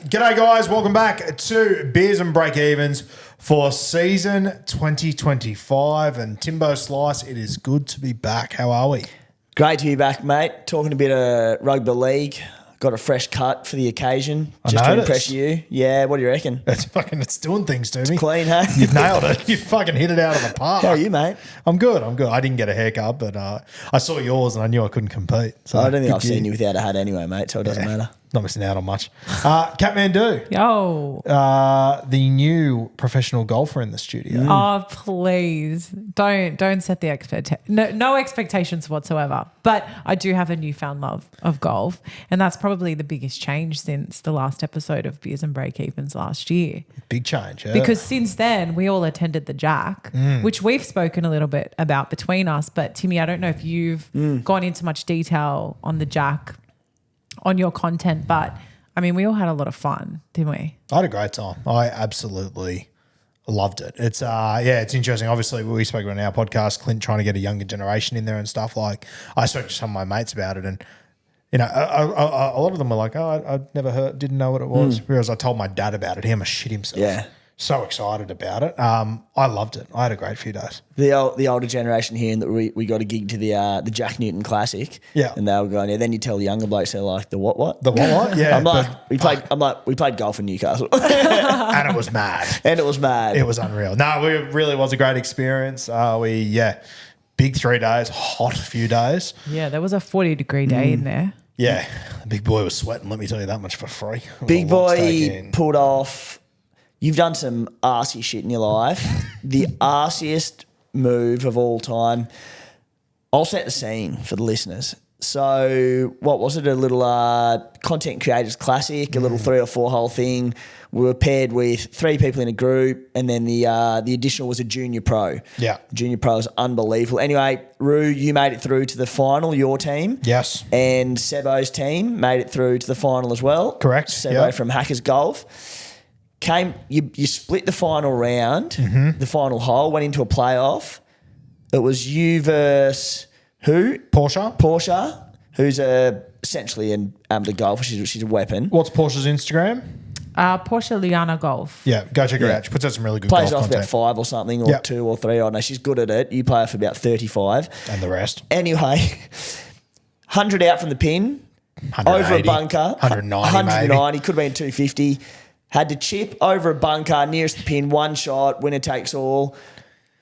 G'day guys, welcome back to Beers and Breakevens for season 2025. And Timbo Slice, it is good to be back. How are we? Great to be back, mate. Talking a bit of rugby league. Got a fresh cut for the occasion. Just to impress you. Yeah, what do you reckon? It's doing things to me. Clean, hey? You've nailed it. You fucking hit it out of the park. How are you, mate? I'm good. I didn't get a haircut, but I saw yours and I knew I couldn't compete. So I don't think I've seen you without a hat anyway, mate, so it doesn't matter. Not missing out on much. Catmandu. Yo. The new professional golfer in the studio. Oh, please. Don't set the no expectations whatsoever. But I do have a newfound love of golf. And that's probably the biggest change since the last episode of Beers and Breakevens last year. Big change, yeah. Because since then, we all attended the Jack, which we've spoken a little bit about between us. But Timmy, I don't know if you've gone into much detail on the Jack on your content, but I mean, we all had a lot of fun, didn't we? I had a great time. I absolutely loved it. It's it's interesting. Obviously, we spoke about in our podcast, Clint trying to get a younger generation in there and stuff. Like, I spoke to some of my mates about it, and you know, a lot of them were like, "Oh, I'd never didn't know what it was." Whereas I told my dad about it, he almost shit himself. Yeah. So excited about it. I loved it. I had a great few days. The older generation here, and that we got a gig to the Jack Newton Classic. Yeah. And they were going, then you tell the younger blokes, they're like, the what? The what? Yeah. we played golf in Newcastle. And it was mad. It was unreal. No, it really was a great experience. Big 3 days, hot few days. Yeah, there was a 40-degree day in there. Yeah. The big boy was sweating, let me tell you that much for free. Big boy pulled off. You've done some arsey shit in your life. The arsiest move of all time. I'll set the scene for the listeners. So what was it? A little content creators classic, a little 3 or 4 hole thing. We were paired with 3 people in a group, and then the additional was a junior pro. Yeah. Junior pro was unbelievable. Anyway, Roo, you made it through to the final, your team. Yes. And Sebo's team made it through to the final as well. Correct. Sebo from Hackers Golf. You split the final round, the final hole, went into a playoff. It was you versus who? Portia, who's essentially an amateur golfer. She's a weapon. What's Portia's Instagram? Portia Liana Golf. Yeah, go check her out. She puts out some really good Plays golf off content. about 5 or something, or 2 or 3. I don't know. She's good at it. You play off about 35. And the rest. Anyway, 100 out from the pin, over a bunker. 190 could have been 250. Had to chip over a bunker, nearest the pin, one shot, winner takes all.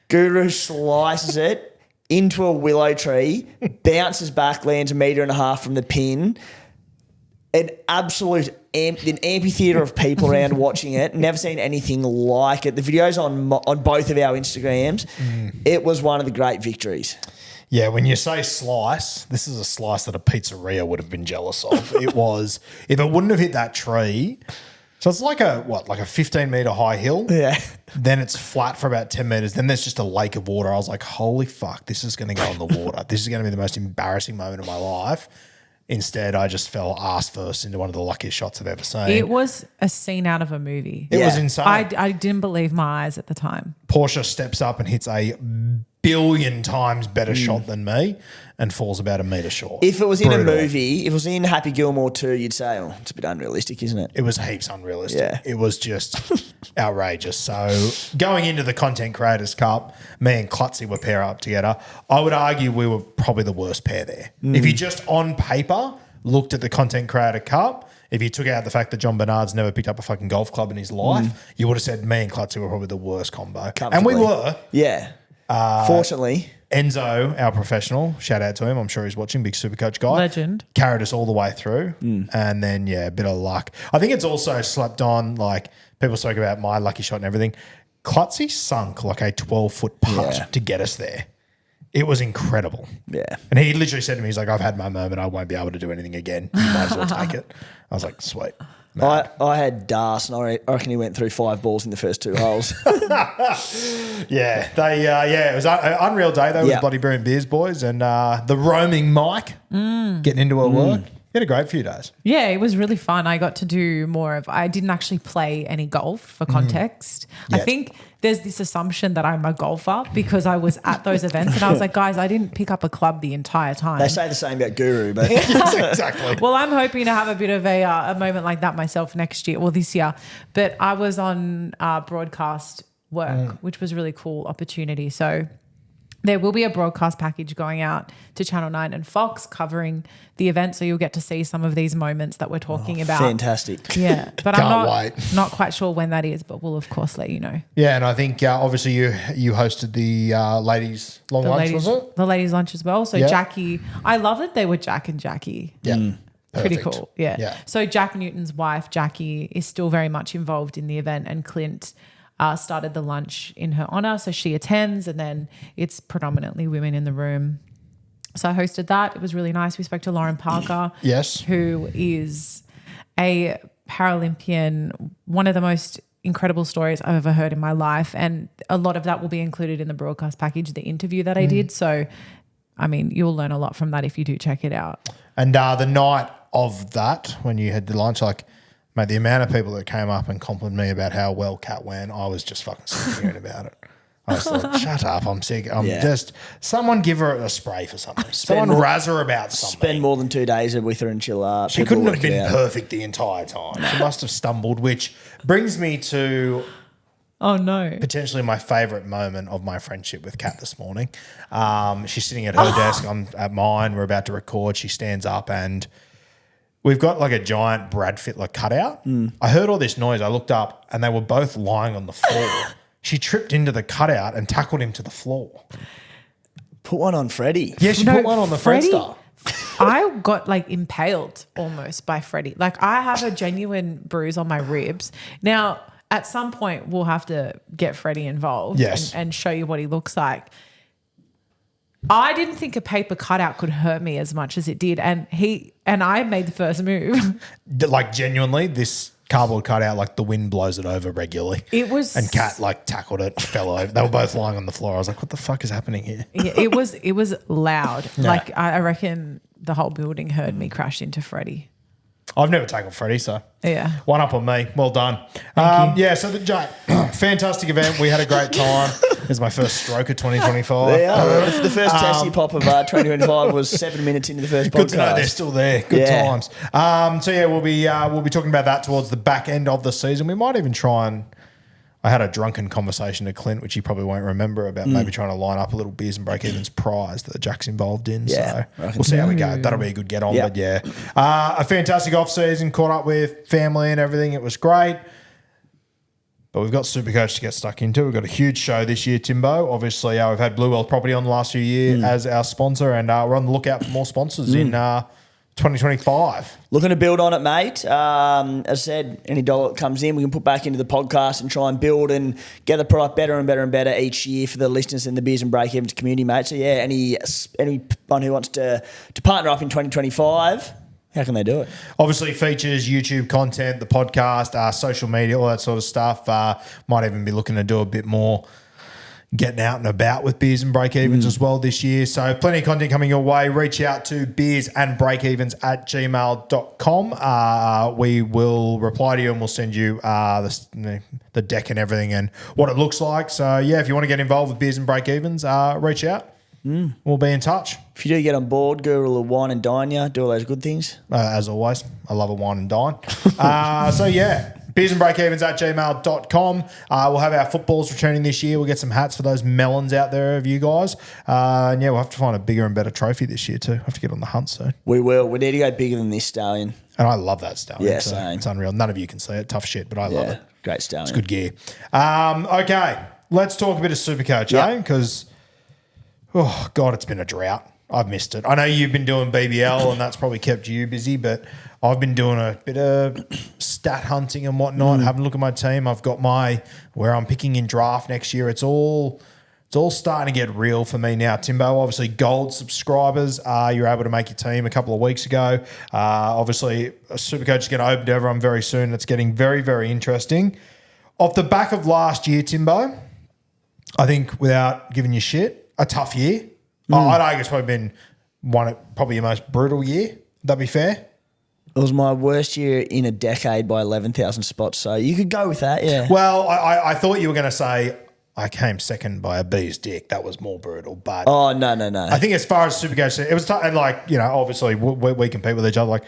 Guru slices it into a willow tree, bounces back, lands 1.5 meters from the pin. An absolute an amphitheatre of people around watching it. Never seen anything like it. The video's on both of our Instagrams. It was one of the great victories. Yeah, when you say slice, this is a slice that a pizzeria would have been jealous of. It was, if it wouldn't have hit that tree... So it's like a 15-metre high hill. Yeah. Then it's flat for about 10 metres. Then there's just a lake of water. I was like, holy fuck, this is going to go in the water. This is going to be the most embarrassing moment of my life. Instead, I just fell ass first into one of the luckiest shots I've ever seen. It was a scene out of a movie. It was insane. I didn't believe my eyes at the time. Portia steps up and hits a billion times better shot than me and falls about 1 metre short. If it was in a movie, if it was in Happy Gilmore 2, you'd say, oh, it's a bit unrealistic, isn't it? It was heaps unrealistic. Yeah. It was just outrageous. So going into the Content Creators Cup, me and Klutzy were pair up together. I would argue we were probably the worst pair there. If you just on paper looked at the Content Creator Cup, if you took out the fact that John Bernard's never picked up a fucking golf club in his life, you would have said me and Klutzy were probably the worst combo. And we were. Yeah. Fortunately. Enzo, our professional, shout out to him. I'm sure he's watching, big SuperCoach guy. Legend. Carried us all the way through. And then, a bit of luck. I think it's also slept on, like people spoke about my lucky shot and everything. Klutzy sunk like a 12-foot putt to get us there. It was incredible. Yeah. And he literally said to me, he's like, I've had my moment. I won't be able to do anything again. You might as well take it. I was like, sweet. I had Das, and I reckon he went through 5 balls in the first 2 holes. It was an unreal day though with Bloody Brew and Beers boys and the roaming Mike getting into her work. You had a great few days. Yeah, it was really fun. I got to do more of, I didn't actually play any golf for context. I Yet. think there's this assumption that I'm a golfer because I was at those events and I was like, guys, I didn't pick up a club the entire time. They say the same about Guru, but Exactly. Well, I'm hoping to have a bit of a moment like that myself next year, well, this year. But I was on broadcast work, which was a really cool opportunity. So there will be a broadcast package going out to Channel 9 and Fox covering the event. So you'll get to see some of these moments that we're talking about. fantastic. Yeah. But Can't I'm wait. not quite sure when that is, but we'll, of course, let you know. Yeah, and I think obviously you hosted the ladies' long lunch, was it? The ladies' lunch as well. So Yeah. Jackie, I love that they were Jack and Jackie. Yeah. Pretty Perfect. cool. Yeah. Yeah. So Jack Newton's wife, Jackie, is still very much involved in the event, and Clint started the lunch in her honor. So she attends, and then it's predominantly women in the room. So I hosted that. It was really nice. We spoke to Lauren Parker, Yes. who is a Paralympian, one of the most incredible stories I've ever heard in my life. And a lot of that will be included in the broadcast package, the interview that I did. So, I mean, you'll learn a lot from that if you do check it out. And the night of that, when you had the lunch, like, mate, the amount of people that came up and complimented me about how well Kat went, I was just fucking sick of hearing about it. I was like, shut up, I'm sick. Someone give her a spray for something. Someone razz her about something. Spend more than 2 days with her and she'll She couldn't have been perfect the entire time. She must have stumbled, which brings me to Oh, no. potentially my favourite moment of my friendship with Kat this morning. She's sitting at her desk. I'm at mine. We're about to record. She stands up and we've got like a giant Brad Fittler cutout. I heard all this noise. I looked up and they were both lying on the floor. She tripped into the cutout and tackled him to the floor. Put one on Freddie. Yeah, she put one on the Freddie- Fredster. I got like impaled almost by Freddie. Like I have a genuine bruise on my ribs. Now, at some point, we'll have to get Freddie involved Yes. and show you what he looks like. I didn't think a paper cutout could hurt me as much as it did. And I made the first move. Like genuinely, this cardboard cutout, like the wind blows it over regularly. It was And Kat like tackled it, fell over. They were both lying on the floor. I was like, what the fuck is happening here? Yeah, it was loud. Like I reckon the whole building heard me crash into Freddie. I've never tackled Freddie, so Yeah. one up on me. Well done. Thank you. Yeah, so the Jack, fantastic event. We had a great time. It was my first stroke of 2025. They are. The first testy pop of 2025 was 7 minutes into the first Good to know they're podcast. still there. Good Yeah. times. So yeah, we'll be talking about that towards the back end of the season. We might even try and. I had a drunken conversation to Clint, which he probably won't remember, about maybe trying to line up a little Beers and Breakevens prize that Jack's involved in. Yeah, So we'll see how we go. That'll be a good get on. Yeah. But yeah, a fantastic off season. Caught up with family and everything. It was great. But we've got SuperCoach to get stuck into. We've got a huge show this year, Timbo. Obviously, we've had Blue Wealth Property on the last few years as our sponsor, and we're on the lookout for more sponsors in 2025. Looking to build on it, mate. As I said, any dollar that comes in, we can put back into the podcast and try and build and get the product better and better and better each year for the listeners in the Beers and Breakevens community, mate. So yeah, anyone who wants to partner up in 2025, how can they do it? Obviously, features, YouTube content, the podcast, social media, all that sort of stuff. Might even be looking to do a bit more getting out and about with Beers and Breakevens as well this year. So plenty of content coming your way. Reach out to beersandbreakevens@gmail.com. We will reply to you and we'll send you the deck and everything and what it looks like. So yeah, if you want to get involved with Beers and Breakevens, reach out. We'll be in touch. If you do get on board, Guru will wine and dine you, do all those good things. As always, I love a wine and dine. So yeah, beersandbreakevens@gmail.com. We'll have our footballs returning this year. We'll get some hats for those melons out there of you guys. And yeah, we'll have to find a bigger and better trophy this year too. Have to get on the hunt soon. We will. We need to go bigger than this stallion. And I love that stallion. Yeah, so same. it's unreal. None of you can see it. Tough shit, but I love it. Great stallion. It's good gear. Okay, let's talk a bit of SuperCoach, Yeah. Because, oh, God, it's been a drought. I've missed it. I know you've been doing BBL and that's probably kept you busy, but I've been doing a bit of stat hunting and whatnot, having a look at my team. I've got where I'm picking in draft next year. It's all starting to get real for me now, Timbo. Obviously, gold subscribers, you're able to make your team a couple of weeks ago. Obviously, SuperCoach is going to open to everyone very soon. It's getting very, very interesting. Off the back of last year, Timbo, I think without giving you shit, a tough year. I'd argue it's probably been probably your most brutal year. Would that be fair? It was my worst year in a decade by 11,000 spots. So you could go with that, yeah. Well, I thought you were going to say I came second by a bee's dick. That was more brutal. But Oh, no. I think as far as Supercoach, it was and like, you know, obviously we compete with each other. Like,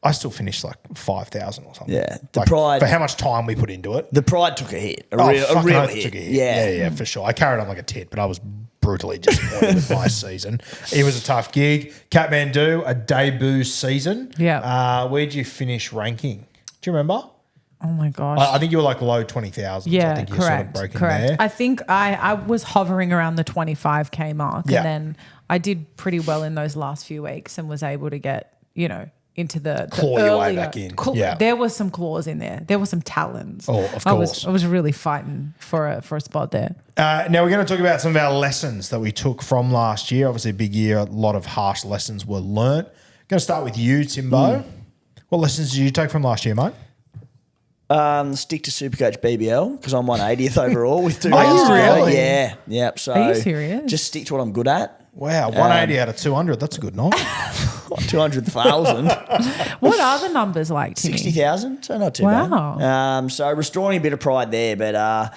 I still finished like 5,000 or something. Yeah. The like, pride. for how much time we put into it. The pride took a hit. A Fucking real oath, hit. took a hit. Yeah. Yeah, for sure. I carried on like a tit, but I was brutally disappointed with my season. It was a tough gig. Kathmandu, a debut season. Yeah. Where'd you finish ranking? Do you remember? Oh my gosh. I think you were like low 20,000. Yeah, I think you're correct. sort of breaking correct. there. I think I was hovering around the 25K mark. Yeah. And then I did pretty well in those last few weeks and was able to get, you know, into the Claw your way earlier, back in. Yeah. There was some claws in there. There were some talons. Oh, of course. I was really fighting for a spot there. Now we're going to talk about some of our lessons that we took from last year. Obviously, a big year. A lot of harsh lessons were learnt. Going to start with you, Timbo. What lessons did you take from last year, mate? Stick to Supercoach BBL because I'm 180th overall with 2 Are rounds you to go. really? Yeah. Yep. So Are you serious? just stick to what I'm good at. Wow, 180 out of 200. That's a good night. 200,000. What are the numbers like, Timmy? 60,000. So not too Wow. bad. So restoring a bit of pride there. But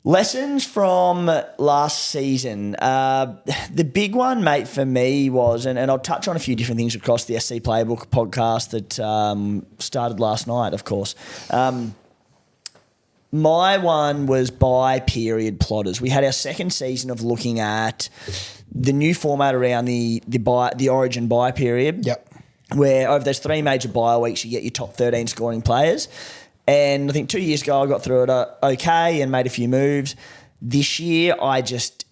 lessons from last season. The big one, mate, for me was, and I'll touch on a few different things across the SC Playbook podcast that started last night, of course. My one was by period plotters. We had our second season of looking at the new format around the Origin buy period. Yep. Where over those 3 major buy weeks, you get your top 13 scoring players. And I think 2 years ago, I got through it okay and made a few moves. This year, I just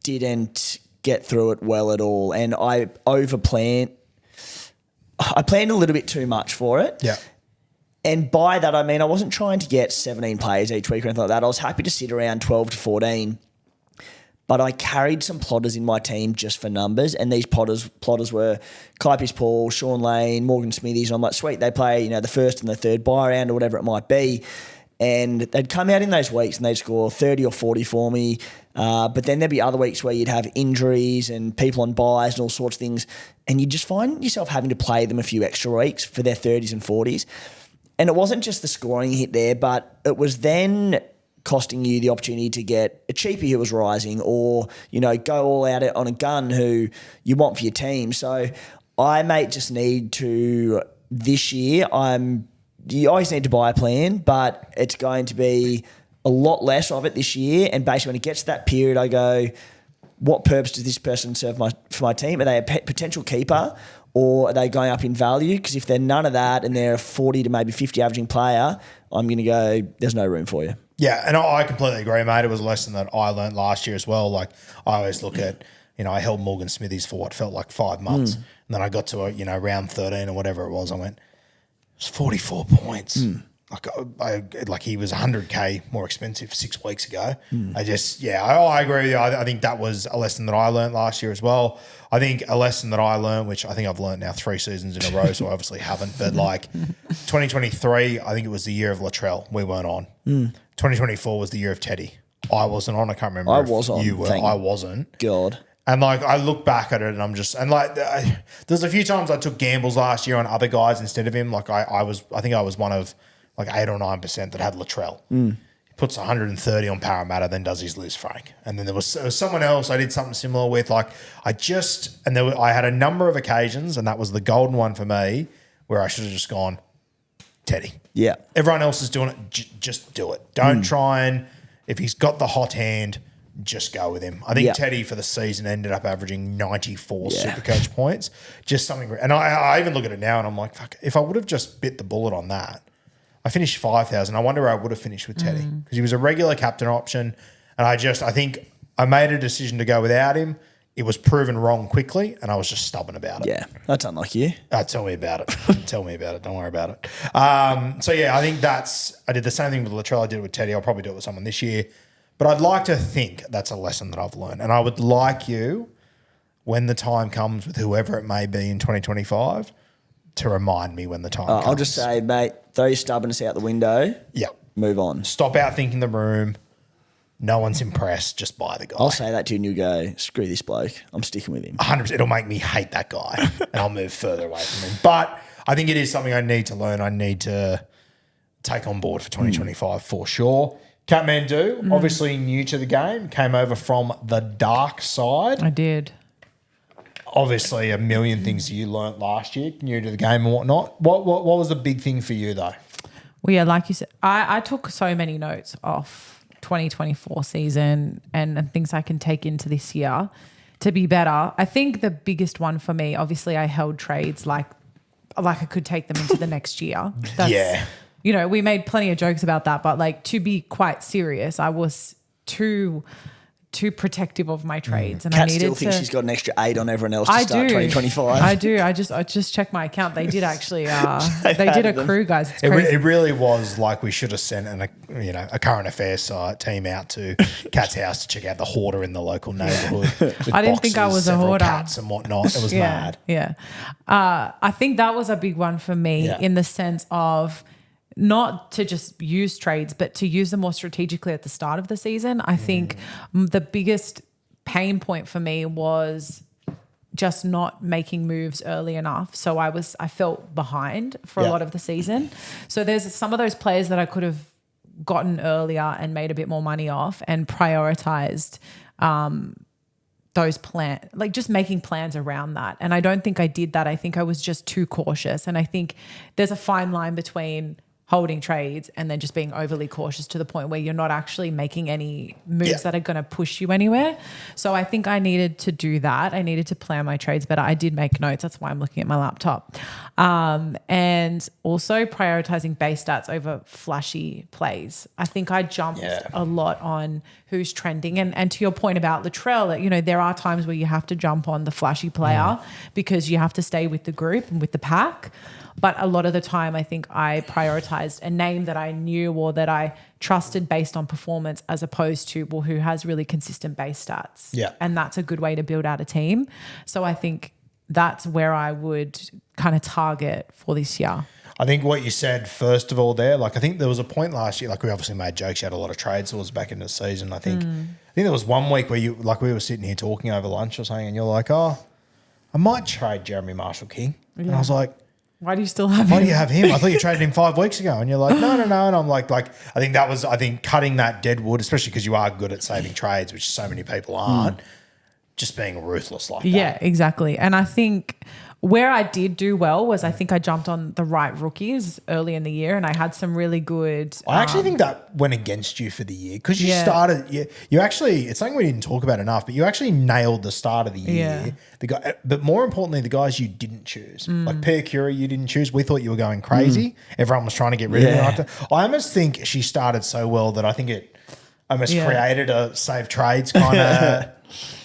didn't get through it well at all. And I overplanned. I planned a little bit too much for it. Yeah. And by that, I mean, I wasn't trying to get 17 players each week or anything like that. I was happy to sit around 12 to 14. But I carried some plotters in my team just for numbers. And these plotters were Kaipies Paul, Sean Lane, Morgan Smithies. And I'm like, sweet, they play, you know, the first and the third buy round or whatever it might be. And they'd come out in those weeks and they'd score 30 or 40 for me. But then there'd be other weeks where you'd have injuries and people on buys and all sorts of things. And you just find yourself having to play them a few extra weeks for their 30s and 40s. And it wasn't just the scoring hit there, but it was then costing you the opportunity to get a cheapie who was rising or, you know, go all out on a gun who you want for your team. So I, mate, just need to, this year, you always need to buy a plan, but it's going to be a lot less of it this year. And basically when it gets to that period, I go, what purpose does this person serve for my team? Are they a potential keeper? Or are they going up in value? Because if they're none of that and they're a 40 to maybe 50 averaging player, I'm going to go, there's no room for you. Yeah, and I completely agree, mate. It was a lesson that I learned last year as well. Like, I always look at, you know, I held Morgan Smithies for what felt like 5 months. And then I got to, round 13 or whatever it was. I went, it's 44 points. Like he was 100K more expensive 6 weeks ago. I agree with you. I think that was a lesson that I learned last year as well. I think a lesson that I learned, which I think I've learned now 3 seasons in a row, so I obviously haven't, but like 2023, I think it was the year of Latrell. We weren't on. 2024 was the year of Teddy. I wasn't on. I can't remember. I was on. You were. I wasn't. God. And like I look back at it and I'm just, and like there's a few times I took gambles last year on other guys instead of him. Like I think I was one of like 8 or 9% that had Latrell. He puts 130 on Parramatta, then does his Liz Frank. And then there was someone else I did something similar with. Like I had a number of occasions, and that was the golden one for me, where I should have just gone, Teddy. Yeah. Everyone else is doing it. Just do it. Don't try and, if he's got the hot hand, just go with him. I think Teddy for the season ended up averaging 94 SuperCoach points. Just something. And I even look at it now and I'm like, fuck, if I would have just bit the bullet on that, I finished 5,000. I wonder where I would have finished with Teddy, because he was a regular captain option. And I think I made a decision to go without him. It was proven wrong quickly, and I was just stubborn about it. Yeah, that's unlike you. Tell me about it. Tell me about it. Don't worry about it. I think I did the same thing with Latrell. I did it with Teddy. I'll probably do it with someone this year. But I'd like to think that's a lesson that I've learned. And I would like you, when the time comes with whoever it may be in 2025, to remind me when the time comes. I'll just say, mate, throw your stubbornness out the window. Yeah. Move on. Stop outthinking the room. No one's impressed. Just buy the guy. I'll say that to you and you go, screw this bloke. I'm sticking with him. 100%. It'll make me hate that guy and I'll move further away from him. But I think it is something I need to learn. I need to take on board for 2025 for sure. Kathmandu, obviously new to the game, came over from the dark side. I did. Obviously, a million things you learnt last year, new to the game and whatnot. What was the big thing for you though? Well, yeah, like you said, I took so many notes off 2024 season and things I can take into this year to be better. I think the biggest one for me, obviously, I held trades like I could take them into the next year. Yeah. You know, we made plenty of jokes about that, but like to be quite serious, I was too protective of my trades, and Kat I needed still thinks she's got an extra 8 on everyone else to start 2025. I do. I just checked my account. They did actually. They did accrue, guys. It's crazy. It really was like we should have sent a current affairs team out to Kat's house to check out the hoarder in the local neighbourhood. I didn't think I was a hoarder. Cats and whatnot. It was mad. Yeah. I think that was a big one for me in the sense of not to just use trades, but to use them more strategically at the start of the season. I think the biggest pain point for me was just not making moves early enough. So I felt behind for a lot of the season. So there's some of those players that I could have gotten earlier and made a bit more money off and prioritized those plans, like just making plans around that. And I don't think I did that. I think I was just too cautious. And I think there's a fine line between holding trades and then just being overly cautious to the point where you're not actually making any moves that are going to push you anywhere. So I think I needed to do that. I needed to plan my trades better. I did make notes. That's why I'm looking at my laptop. And also prioritizing base stats over flashy plays. I think I jumped a lot on who's trending. And to your point about Latrell, you know, there are times where you have to jump on the flashy player because you have to stay with the group and with the pack. But a lot of the time, I think I prioritized a name that I knew or that I trusted based on performance as opposed to, well, who has really consistent base stats. Yeah. And that's a good way to build out a team. So I think that's where I would kind of target for this year. I think what you said, first of all, there, like I think there was a point last year, like we obviously made jokes, you had a lot of trade towards back into the season. I think there was one week where you, like we were sitting here talking over lunch or something and you're like, oh, I might trade Jeremy Marshall-King. And I was like, why do you still have him? Why do you have him? I thought you traded him 5 weeks ago. And you're like, no. And I'm like, I think cutting that dead wood, especially because you are good at saving trades, which so many people aren't, just being ruthless like that. Yeah, exactly. And I think where I did do well was I think I jumped on the right rookies early in the year and I had some really good... I actually think that went against you for the year because you started... You actually... It's something we didn't talk about enough, but you actually nailed the start of the year. Yeah. But more importantly, the guys you didn't choose. Like Pierre Curie, you didn't choose. We thought you were going crazy. Everyone was trying to get rid of him. I almost think she started so well that I think it almost created a save trades kind of...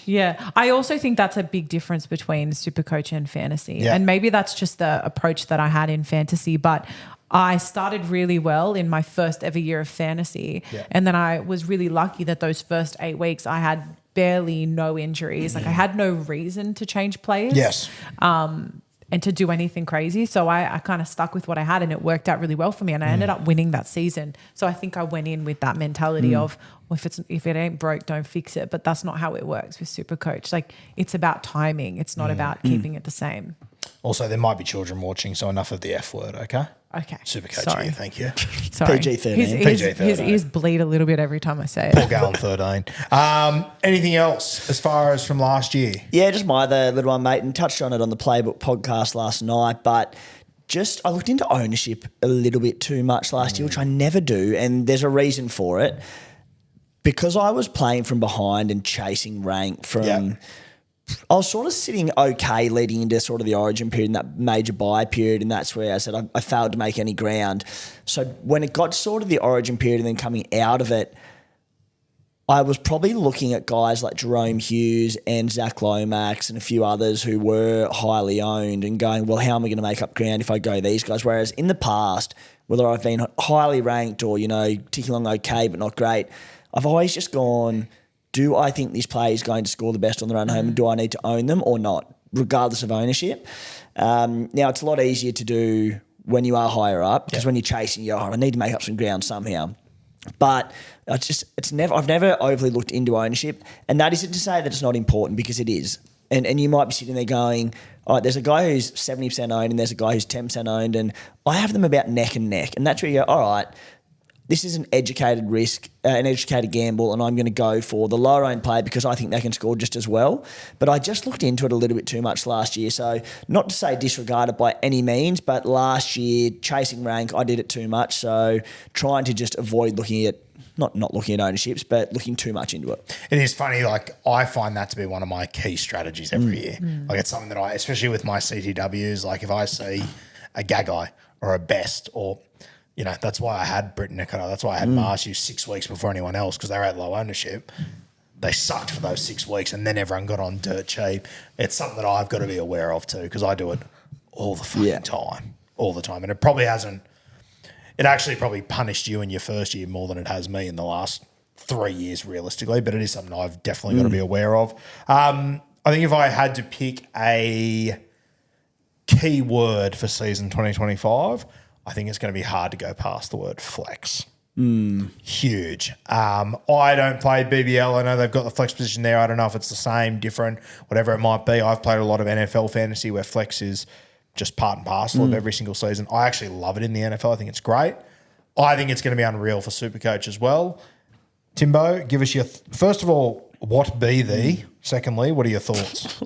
Yeah. I also think that's a big difference between SuperCoach and fantasy. Yeah. And maybe that's just the approach that I had in fantasy, but I started really well in my first ever year of fantasy. Yeah. And then I was really lucky that those first 8 weeks I had barely no injuries. Like I had no reason to change players. Yes. And to do anything crazy. So I kind of stuck with what I had and it worked out really well for me and I ended up winning that season. So I think I went in with that mentality of, well, if it ain't broke, don't fix it. But that's not how it works with SuperCoach. Like it's about timing. It's not about keeping it the same. Also, there might be children watching, so enough of the F word, okay? Okay. SuperCoach here, thank you. Sorry. PG-13. His ears bleed a little bit every time I say it. Paul Gallen 13. Anything else as far as from last year? Yeah, just my other little one, mate, and touched on it on the Playbook podcast last night, but I looked into ownership a little bit too much last year, which I never do, and there's a reason for it. Because I was playing from behind and chasing rank from... I was sort of sitting okay leading into sort of the origin period and that major buy period, and that's where I said I failed to make any ground. So when it got sort of the origin period and then coming out of it, I was probably looking at guys like Jerome Hughes and Zach Lomax and a few others who were highly owned and going, well, how am I going to make up ground if I go these guys? Whereas in the past, whether I've been highly ranked or, ticking along okay but not great, I've always just gone, do I think this player is going to score the best on the run home and do I need to own them or not, regardless of ownership? Now, it's a lot easier to do when you are higher up because when you're chasing, I need to make up some ground somehow. But I've never overly looked into ownership, and that isn't to say that it's not important because it is. And you might be sitting there going, all right, there's a guy who's 70% owned and there's a guy who's 10% owned, and I have them about neck and neck. And that's where you go, all right, this is an educated risk, an educated gamble, and I'm going to go for the lower owned player because I think they can score just as well. But I just looked into it a little bit too much last year. So not to say disregard it by any means, but last year, chasing rank, I did it too much. So trying to just avoid looking at, not looking at ownerships, but looking too much into it. It is funny, like I find that to be one of my key strategies every year. Like it's something that I, especially with my CTWs, like if I see a Gagai or a Best or... You know, that's why I had Britain Nicola. That's why I had Marshu 6 weeks before anyone else because they were at low ownership. They sucked for those 6 weeks and then everyone got on dirt cheap. It's something that I've got to be aware of too because I do it all the fucking time. All the time. And it probably hasn't – it actually probably punished you in your first year more than it has me in the last 3 years realistically, but it is something I've definitely got to be aware of. I think if I had to pick a key word for season 2025 – I think it's going to be hard to go past the word flex. Huge. I don't play BBL. I know they've got the flex position there. I don't know if it's the same, different, whatever it might be. I've played a lot of NFL fantasy where flex is just part and parcel of every single season. I actually love it in the NFL. I think it's great. I think it's going to be unreal for SuperCoach as well. Timbo, give us your first of all, what be thee? Secondly, what are your thoughts?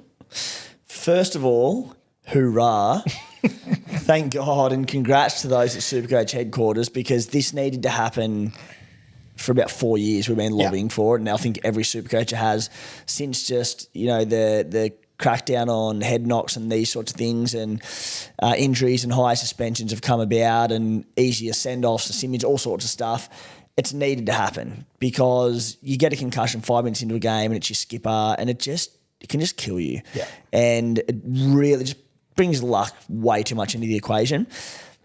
First of all, hoorah. Thank God and congrats to those at SuperCoach headquarters because this needed to happen for about 4 years. We've been lobbying for it, and I think every SuperCoacher has since just, you know, the crackdown on head knocks and these sorts of things and injuries and high suspensions have come about and easier send-offs, simians, all sorts of stuff. It's needed to happen because you get a concussion 5 minutes into a game and it's your skipper and it can just kill you. Yeah. And it really just brings luck way too much into the equation.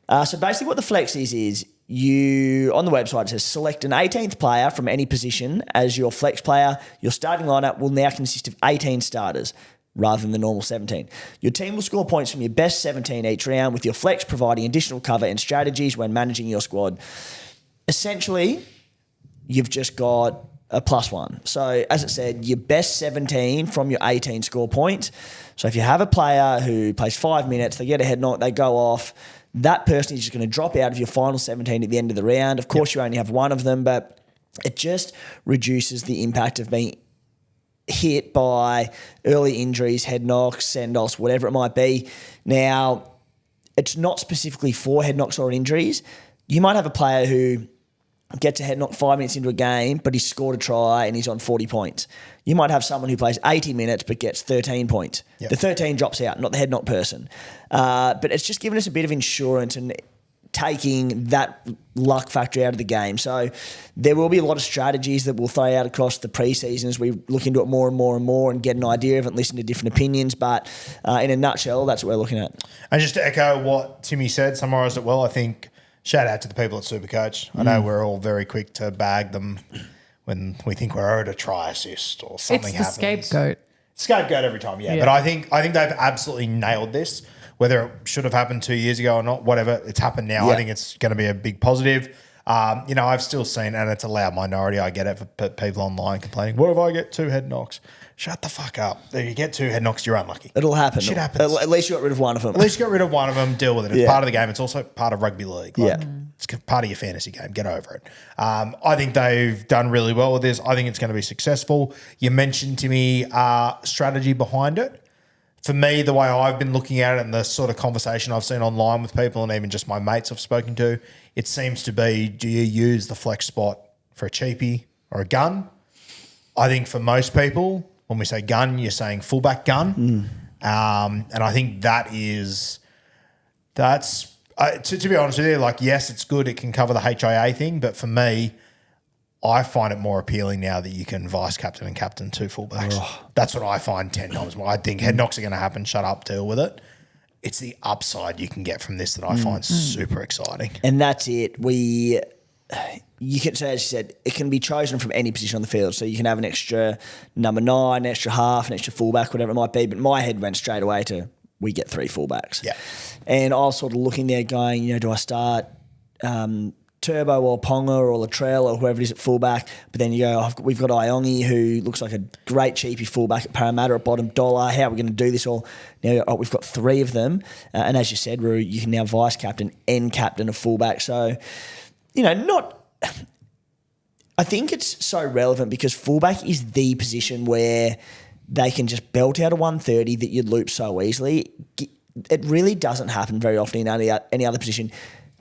So basically what the flex is you, on the website, it says select an 18th player from any position as your flex player. Your starting lineup will now consist of 18 starters rather than the normal 17. Your team will score points from your best 17 each round with your flex providing additional cover and strategies when managing your squad. Essentially, you've just got a +1. So as it said, your best 17 from your 18 score points. So if you have a player who plays 5 minutes, they get a head knock, they go off, that person is just going to drop out of your final 17 at the end of the round. Of course, you only have one of them, but it just reduces the impact of being hit by early injuries, head knocks, send-offs, whatever it might be. Now, it's not specifically for head knocks or injuries. You might have a player who gets a head knock 5 minutes into a game, but he's scored a try and he's on 40 points. You might have someone who plays 80 minutes but gets 13 points. Yep. The 13 drops out, not the head knock person. But it's just given us a bit of insurance and taking that luck factor out of the game. So there will be a lot of strategies that we'll throw out across the preseason as we look into it more and more and more and get an idea of it and listen to different opinions. But in a nutshell, that's what we're looking at. And just to echo what Timmy said, summarised it well, I think shout out to the people at SuperCoach. I know we're all very quick to bag them when we think we're owed a try assist or something happens. It's the Scapegoat every time, yeah. But I think they've absolutely nailed this. Whether it should have happened 2 years ago or not, whatever, it's happened now. Yeah. I think it's going to be a big positive. I've still seen, and it's a loud minority, I get it, for people online complaining, what if I get 2 head knocks? Shut the fuck up. If you get 2 head knocks, you're unlucky. It'll happen. Shit happens. At least you got rid of one of them. At least you got rid of one of them, deal with it. It's part of the game. It's also part of rugby league. It's part of your fantasy game. Get over it. I think they've done really well with this. I think it's going to be successful. You mentioned to me strategy behind it. For me, the way I've been looking at it and the sort of conversation I've seen online with people and even just my mates I've spoken to, it seems to be, do you use the flex spot for a cheapie or a gun? I think for most people, when we say gun, you're saying fullback gun. And I think that's to be honest with you, like, yes, it's good. It can cover the HIA thing. But for me, I find it more appealing now that you can vice captain and captain 2 fullbacks. That's what I find 10 times more. I think head knocks are going to happen. Shut up, deal with it. It's the upside you can get from this that I find super exciting. And that's it. You can say, as you said, it can be chosen from any position on the field. So you can have an extra number 9, an extra half, an extra fullback, whatever it might be. But my head went straight away to, we get 3 fullbacks. Yeah. And I was sort of looking there going, do I start Turbo or Ponga or Latrell or whoever it is at fullback, but then you go, we've got Iongi who looks like a great cheapie fullback at Parramatta at bottom dollar. How are we going to do this all? Now we've got 3 of them. And as you said, Roo, you can now vice captain and captain a fullback. So, I think it's so relevant because fullback is the position where they can just belt out a 130 that you'd loop so easily. It really doesn't happen very often in any other position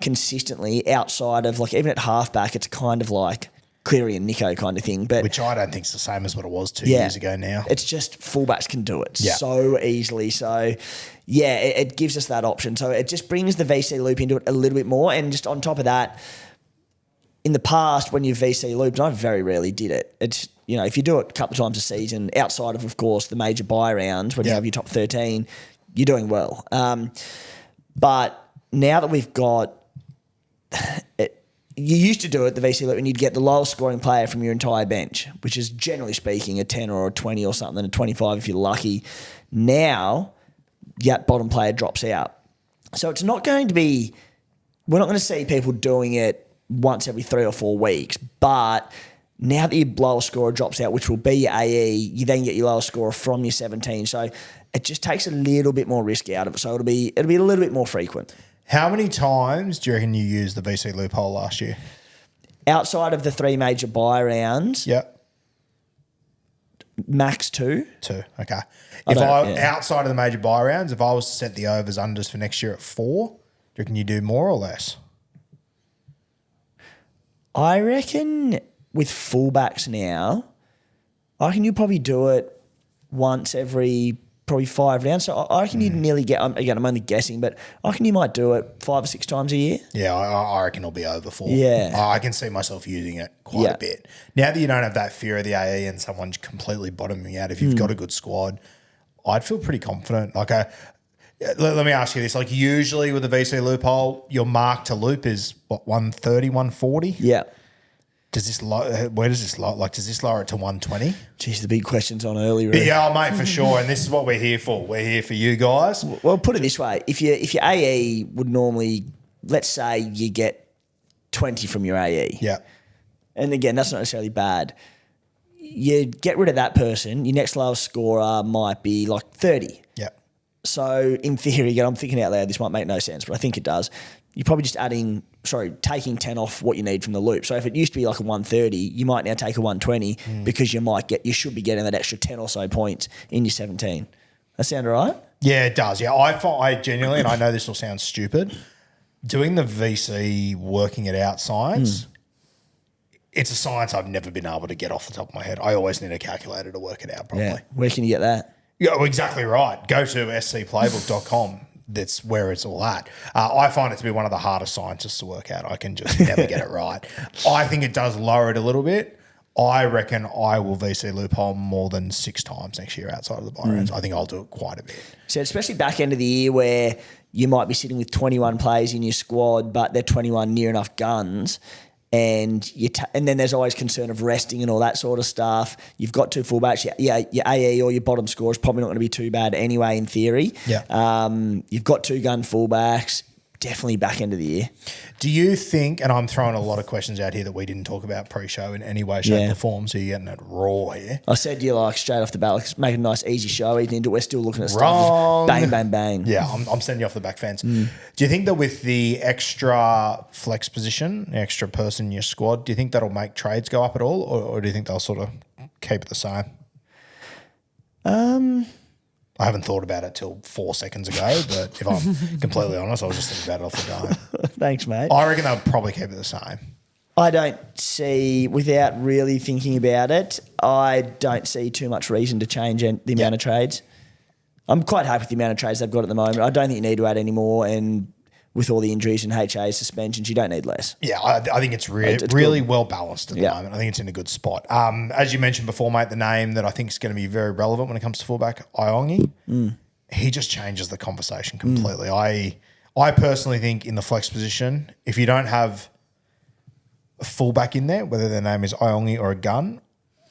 consistently outside of even at halfback, it's kind of like Cleary and Nico kind of thing. But which I don't think is the same as what it was 2 years ago now. It's just fullbacks can do it so easily. So, it gives us that option. So it just brings the VC loop into it a little bit more. And just on top of that, in the past when you've VC looped, and I very rarely did it, it's, if you do it a couple of times a season, outside of course, the major buy rounds when you have your top 13, you're doing well. But now that we've got you used to do it, the VC loop, and you'd get the lowest scoring player from your entire bench, which is generally speaking a 10 or a 20 or something, a 25 if you're lucky. Now, that bottom player drops out. So it's not going to be, we're not going to see people doing it once every 3 or 4 weeks, but now that your lowest scorer drops out, which will be your AE, you then get your lowest scorer from your 17. So it just takes a little bit more risk out of it. So it'll be a little bit more frequent. How many times do you reckon you used the VC loophole last year? Outside of the 3 major buy rounds, max 2. 2, okay. Outside of the major buy rounds, if I was to set the overs unders for next year at 4, do you reckon you do more or less? I reckon with fullbacks now, I reckon you probably do it once every probably 5 rounds. So I reckon you'd nearly get, again, I'm only guessing, but I reckon you might do it 5 or 6 times a year. Yeah, I reckon it'll be over 4. Yeah. I can see myself using it quite a bit. Now that you don't have that fear of the AE and someone completely bottoming out, if you've got a good squad, I'd feel pretty confident. Let me ask you this. Usually with the VC loophole, your mark to loop is, 130, 140? Yeah. Does this does this lower it to 120? Geez, the big question's on early, really. Yeah, mate, for sure. And this is what we're here for. We're here for you guys. Well, put it this way. If your AE would normally, let's say you get 20 from your AE. Yeah. And again, that's not necessarily bad. You get rid of that person, your next lowest scorer might be 30. Yeah. So in theory, again, I'm thinking out loud, this might make no sense, but I think it does. You're probably just taking 10 off what you need from the loop. So if it used to be a 130, you might now take a 120 because you should be getting that extra 10 or so points in your 17. That sound all right? Yeah, it does. Yeah, I genuinely, and I know this will sound stupid, doing the VC working it out science, it's a science I've never been able to get off the top of my head. I always need a calculator to work it out properly. Yeah. Where can you get that? Yeah, well, exactly right. Go to scplaybook.com. That's where it's all at. I find it to be one of the hardest sciences to work out. I can just never get it right. I think it does lower it a little bit. I reckon I will VC loophole more than 6 times next year outside of the buy rounds. I think I'll do it quite a bit. So especially back end of the year where you might be sitting with 21 players in your squad, but they're 21 near enough guns. And and then there's always concern of resting and all that sort of stuff. You've got 2 fullbacks. Your AE or your bottom score is probably not going to be too bad anyway in theory. Yeah. You've got 2 gun fullbacks. Definitely back end of the year. Do you think, and I'm throwing a lot of questions out here that we didn't talk about pre-show in any way, shape or form, so you're getting it raw here. I said you straight off the bat, let's make a nice easy show. Even into we're still looking at Wrong. stuff. Bang, bang, bang. Yeah, I'm sending you off the back fence. Do you think that with the extra flex position, the extra person in your squad, do you think that'll make trades go up at all, or do you think they'll sort of keep it the same? I haven't thought about it till 4 seconds ago, but if I'm completely honest, I was just thinking about it off the dome. Thanks, mate. I reckon they'll probably keep it the same. I don't see, without really thinking about it, I don't see too much reason to change the amount of trades. I'm quite happy with the amount of trades they've got at the moment. I don't think you need to add any more, and with all the injuries and HA suspensions, you don't need less. Yeah, I think it's really well balanced at the moment. I think it's in a good spot. As you mentioned before, mate, the name that I think is going to be very relevant when it comes to fullback, Iongi, he just changes the conversation completely. I personally think in the flex position, if you don't have a fullback in there, whether their name is Iongi or a gun,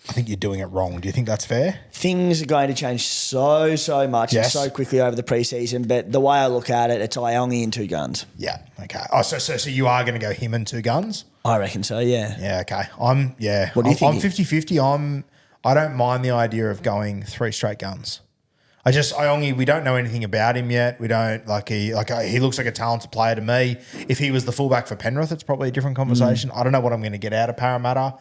I think you're doing it wrong. Do you think that's fair? Things are going to change so much Yes. and so quickly over the preseason. But the way I look at it, it's Iongi and 2 guns. Yeah. Okay. Oh, so you are going to go him and 2 guns? I reckon so, yeah. Yeah. Okay. What do you think? I'm 50-50. I don't mind the idea of going 3 straight guns. Iongi, we don't know anything about him yet. We don't he looks like a talented player to me. If he was the fullback for Penrith, it's probably a different conversation. I don't know what I'm going to get out of Parramatta.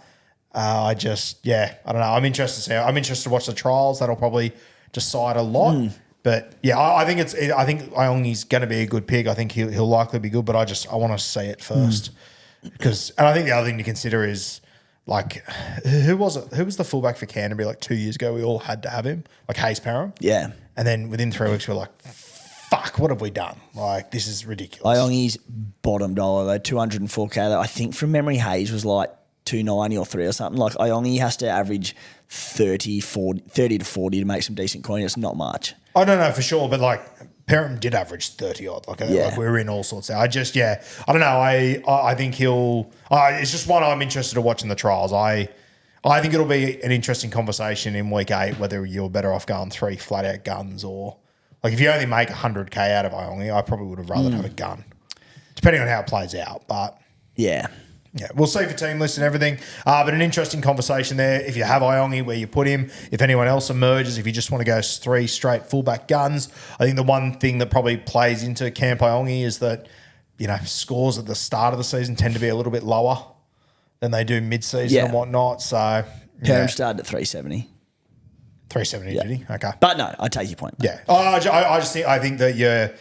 I don't know. I'm interested to watch the trials. That'll probably decide a lot. But yeah, I think Iongi's going to be a good pick. I think he'll likely be good. But I want to see it first and I think the other thing to consider is who was it? Who was the fullback for Canterbury 2 years ago? We all had to have him, Hayes Parham. Yeah. And then within 3 weeks, we're like, fuck, what have we done? This is ridiculous. Iongi's bottom dollar, though, 204K. Though. I think from memory, Hayes was 290 or 3 or something. Iongi has to average 30 to 40 to make some decent coin. It's not much. I don't know for sure, but Parham did average 30 odd. We were in all sorts there. I don't know. I think he'll. It's just one I'm interested to watch in the trials. I think it'll be an interesting conversation in week 8 whether you're better off going 3 flat out guns or if you only make 100K out of Iongi, I probably would have rather have a gun, depending on how it plays out. But yeah. Yeah, we'll see for team list and everything. But an interesting conversation there. If you have Iongi, where you put him. If anyone else emerges, if you just want to go 3 straight fullback guns. I think the one thing that probably plays into Camp Iongi is that, scores at the start of the season tend to be a little bit lower than they do mid-season and whatnot. So Parham started at 370. 370, did he? Okay. But no, I take your point. Yeah. I think that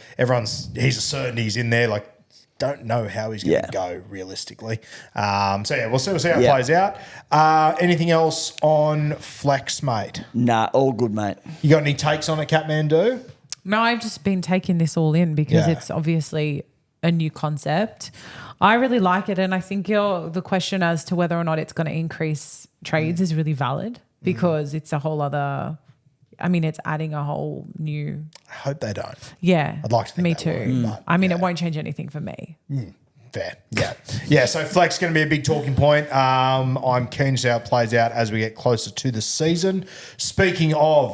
he's a certainty he's in there. Don't know how he's going to go realistically. We'll see how it plays out. Anything else on flex, mate? Nah, all good, mate. You got any takes on it, Catmandu? No, I've just been taking this all in because it's obviously a new concept. I really like it, and I think the question as to whether or not it's going to increase trades is really valid because it's a whole other. It's adding a whole new. I hope they don't. Yeah, I'd like to think me they too. will, but, it won't change anything for me. Fair. Yeah. So flex is going to be a big talking point. I'm keen to see how it plays out as we get closer to the season. Speaking of,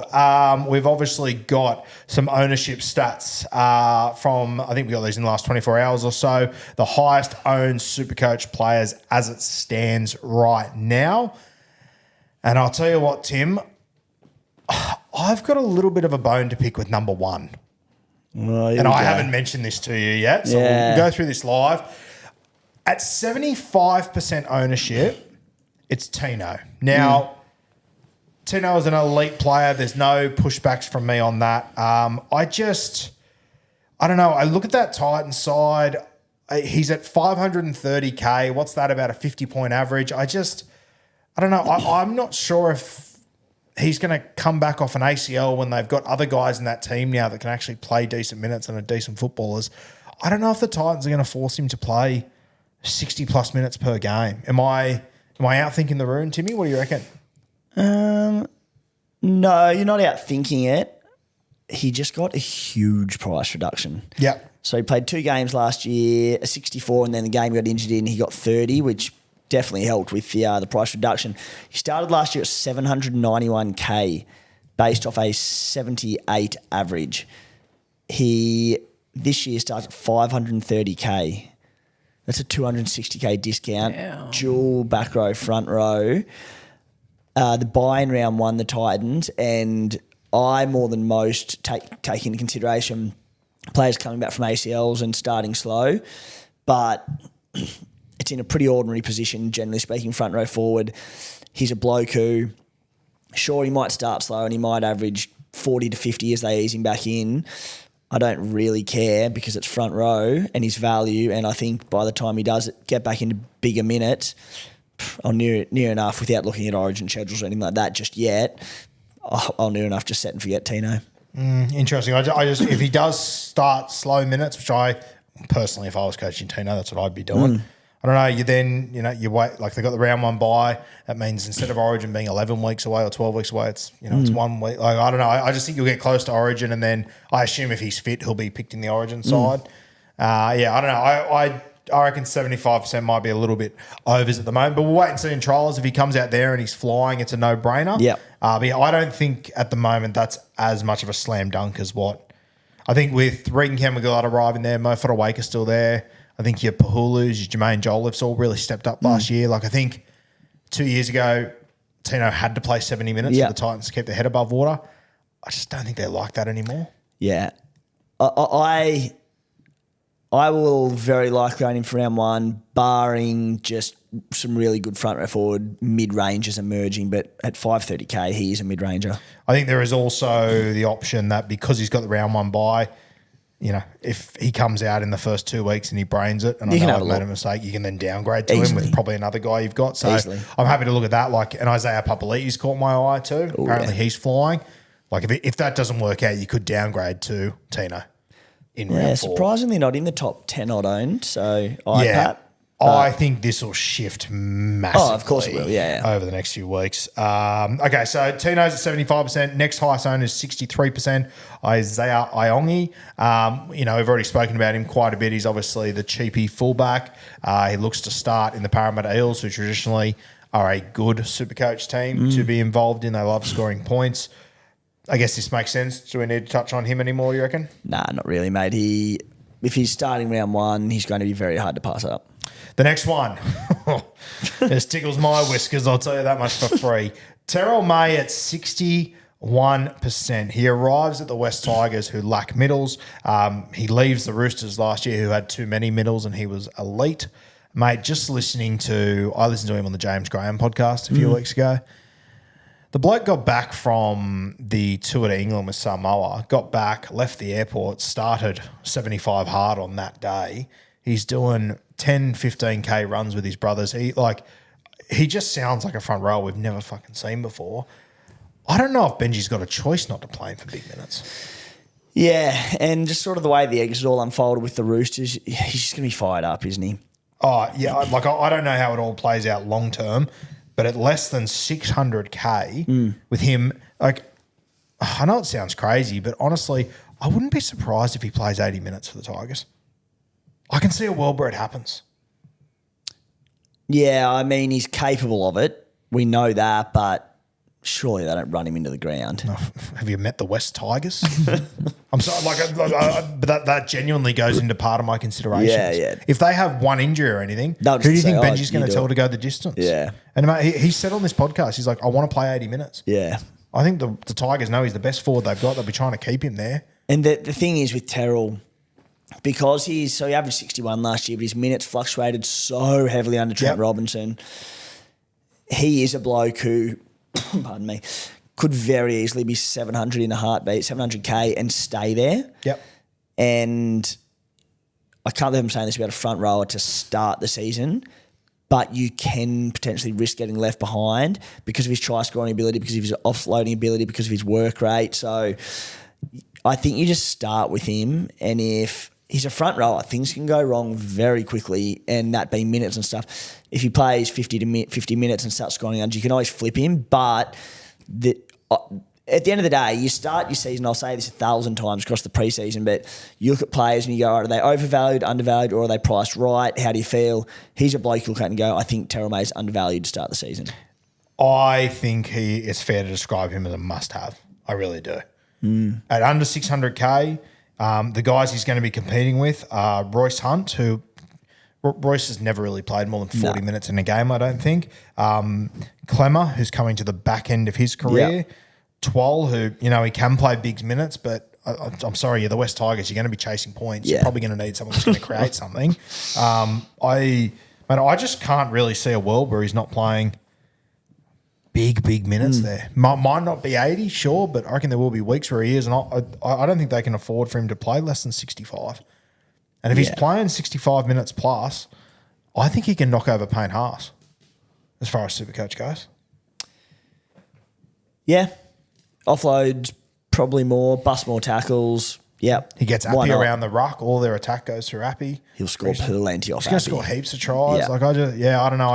we've obviously got some ownership stats from, I think we got these in the last 24 hours or so. The highest owned SuperCoach players as it stands right now. And I'll tell you what, Tim, I've got a little bit of a bone to pick with number 1. And I haven't mentioned this to you yet, so we'll go through this live. At 75% ownership, it's Tino. Now, Tino is an elite player. There's no pushbacks from me on that. I don't know. I look at that Titans side. He's at 530K. What's that, about a 50-point average? I don't know. I'm not sure if he's going to come back off an ACL when they've got other guys in that team now that can actually play decent minutes and are decent footballers. I don't know if the Titans are going to force him to play 60-plus minutes per game. Am I outthinking the room, Timmy? What do you reckon? No, you're not outthinking it. He just got a huge price reduction. Yeah. So he played 2 games last year, a 64, and then the game he got injured in, he got 30, which definitely helped with the price reduction. He started last year at 791K based off a 78 average. He this year starts at 530K. That's a 260K discount. Damn. Dual back row, front row. The buy in round 1, the Titans, and I more than most take into consideration players coming back from ACLs and starting slow, but it's in a pretty ordinary position, generally speaking, front row forward. He's a bloke who, sure, he might start slow and he might average 40 to 50 as they ease him back in. I don't really care because it's front row and his value, and I think by the time he does get back into bigger minutes, I'll near enough, without looking at Origin schedules or anything like that just yet, I'll near enough just set and forget Tino. Interesting. I just if he does start slow minutes, which I personally, if I was coaching Tino, that's what I'd be doing. I don't know. You wait, they got the round 1 bye. That means instead of Origin being 11 weeks away or 12 weeks away, it's it's 1 week. I don't know. I just think you'll get close to Origin, and then I assume if he's fit, he'll be picked in the Origin side. I don't know. I reckon 75% might be a little bit overs at the moment, but we'll wait and see in trials. If he comes out there and he's flying, it's a no-brainer. Yep. But yeah, I don't think at the moment that's as much of a slam dunk as what I think with Regan Campbell arriving there, Mo Fodawaker's still there. I think your Pahulus, your Jermaine Joliffe all really stepped up last year. Like I think 2 years ago, Tino had to play 70 minutes for the Titans to keep their head above water. I just don't think they're like that anymore. Yeah. I will very likely own him for round one, barring just some really good front row forward mid-rangers emerging. But at 530K, he is a mid-ranger. I think there is also the option that because he's got the round one bye, you know, if he comes out in the first 2 weeks and he brains it, and I know I've made a mistake, you can then downgrade to him with probably another guy you've got. So I'm happy to look at that. Like, and Isaiah Papali'i's caught my eye too. Ooh, apparently he's flying. Like, if that doesn't work out, you could downgrade to Tino in round 4. Surprisingly not in the top 10 odd owned. So IPAP. I think this will shift massively. Oh, of course it will, over the next few weeks. Okay, so Tino's at 75%. Next highest owned is 63%. Isaiah Iongi. We've already spoken about him quite a bit. He's obviously the cheapy fullback. He looks to start in the Parramatta Eels, who traditionally are a good Supercoach team to be involved in. They love scoring points. I guess this makes sense. Do we need to touch on him anymore, you reckon? Nah, not really, mate. If he's starting round one, he's going to be very hard to pass up. The next one, this tickles my whiskers, I'll tell you that much for free. Terrell May at 61%. He arrives at the West Tigers, who lack middles. He leaves the Roosters last year, who had too many middles, and he was elite. Mate, I listened to him on the James Graham podcast a few weeks ago. The bloke got back from the tour to England with Samoa, got back, left the airport, started 75 hard on that day. He's doing 10, 15K runs with his brothers. He just sounds like a front row we've never fucking seen before. I don't know if Benji's got a choice not to play him for big minutes. Yeah, and just sort of the way the exit all unfolded with the Roosters, he's just going to be fired up, isn't he? Oh, yeah. I don't know how it all plays out long term, but at less than 600K with him, I know it sounds crazy, but honestly, I wouldn't be surprised if he plays 80 minutes for the Tigers. I can see a world where it happens. Yeah, I mean, he's capable of it. We know that, but surely they don't run him into the ground. Oh, have you met the West Tigers? I'm sorry, but that genuinely goes into part of my considerations. Yeah. If they have one injury or anything, who do you think Benji's going to tell to go the distance? Yeah. And mate, he said on this podcast, he's like, I want to play 80 minutes. Yeah. I think the Tigers know he's the best forward they've got. They'll be trying to keep him there. And the thing is with Terrell, because he averaged 61 last year, but his minutes fluctuated so heavily under Trent Robinson. He is a bloke who, pardon me, could very easily be 700 in a heartbeat, 700K and stay there. Yep. And I can't believe I'm saying this about a front rower to start the season, but you can potentially risk getting left behind because of his try scoring ability, because of his offloading ability, because of his work rate. So I think you just start with him, and if he's a front rower, things can go wrong very quickly, and that being minutes and stuff. If he plays 50 minutes and starts scoring under, you can always flip him. But at the end of the day, you start your season, I'll say this 1,000 times across the preseason, but you look at players and you go, are they overvalued, undervalued, or are they priced right? How do you feel? He's a bloke you'll and go, I think Terrell May's undervalued to start the season. I think it's fair to describe him as a must-have. I really do. At under 600K, the guys he's going to be competing with are Royce Hunt, who Royce has never really played more than 40 minutes in a game, I don't think. Clemmer, who's coming to the back end of his career. Yeah. Twoll, who, he can play big minutes, but I'm sorry, you're the West Tigers. You're going to be chasing points. Yeah. You're probably going to need someone who's going to create something. I just can't really see a world where he's not playing big minutes there. Might not be 80, sure, but I reckon there will be weeks where he is, and I don't think they can afford for him to play less than 65. And if he's playing 65 minutes plus, I think he can knock over Payne Haas as far as Supercoach goes. Yeah. Offload probably more, bust more tackles. Yep. He gets Appy around the ruck. All their attack goes through Appy. He'll score plenty off Appy. He's going to score heaps of tries. Yeah. I don't know.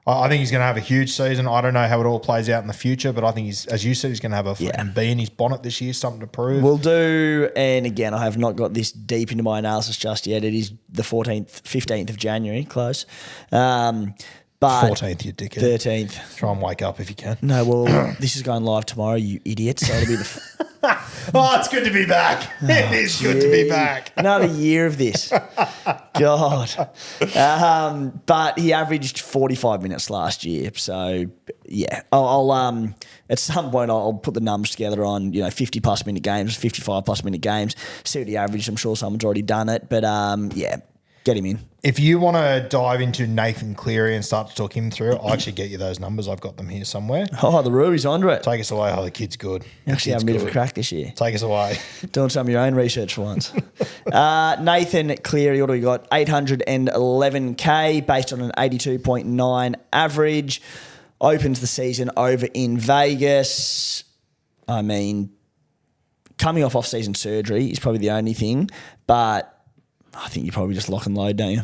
I think he's going to have a huge season. I don't know how it all plays out in the future, but I think he's, as you said, he's going to have a fucking bee in his bonnet this year, something to prove. We'll do, and again, I have not got this deep into my analysis just yet. It is the 15th of January, close. But 14th, you dickhead. 13th. Try and wake up if you can. No, well, this is going live tomorrow, you idiot. So it'll be the. Oh, it's good to be back. It is good to be back. Another year of this. God. But he averaged 45 minutes last year. So, yeah. I'll at some point, I'll put the numbers together on, 50-plus minute games, 55-plus minute games, see what he averaged. I'm sure someone's already done it. But, yeah, get him in. If you want to dive into Nathan Cleary and start to talk him through, I'll actually get you those numbers. I've got them here somewhere. Oh, the Ruby's onto it. Take us away. Oh, the kid's good. You actually have a bit of a crack this year. Take us away. Doing some of your own research for once. Nathan Cleary, what do we got? 811K based on an 82.9 average. Opens the season over in Vegas. I mean, coming off-season surgery is probably the only thing, but I think you probably just lock and load, don't you?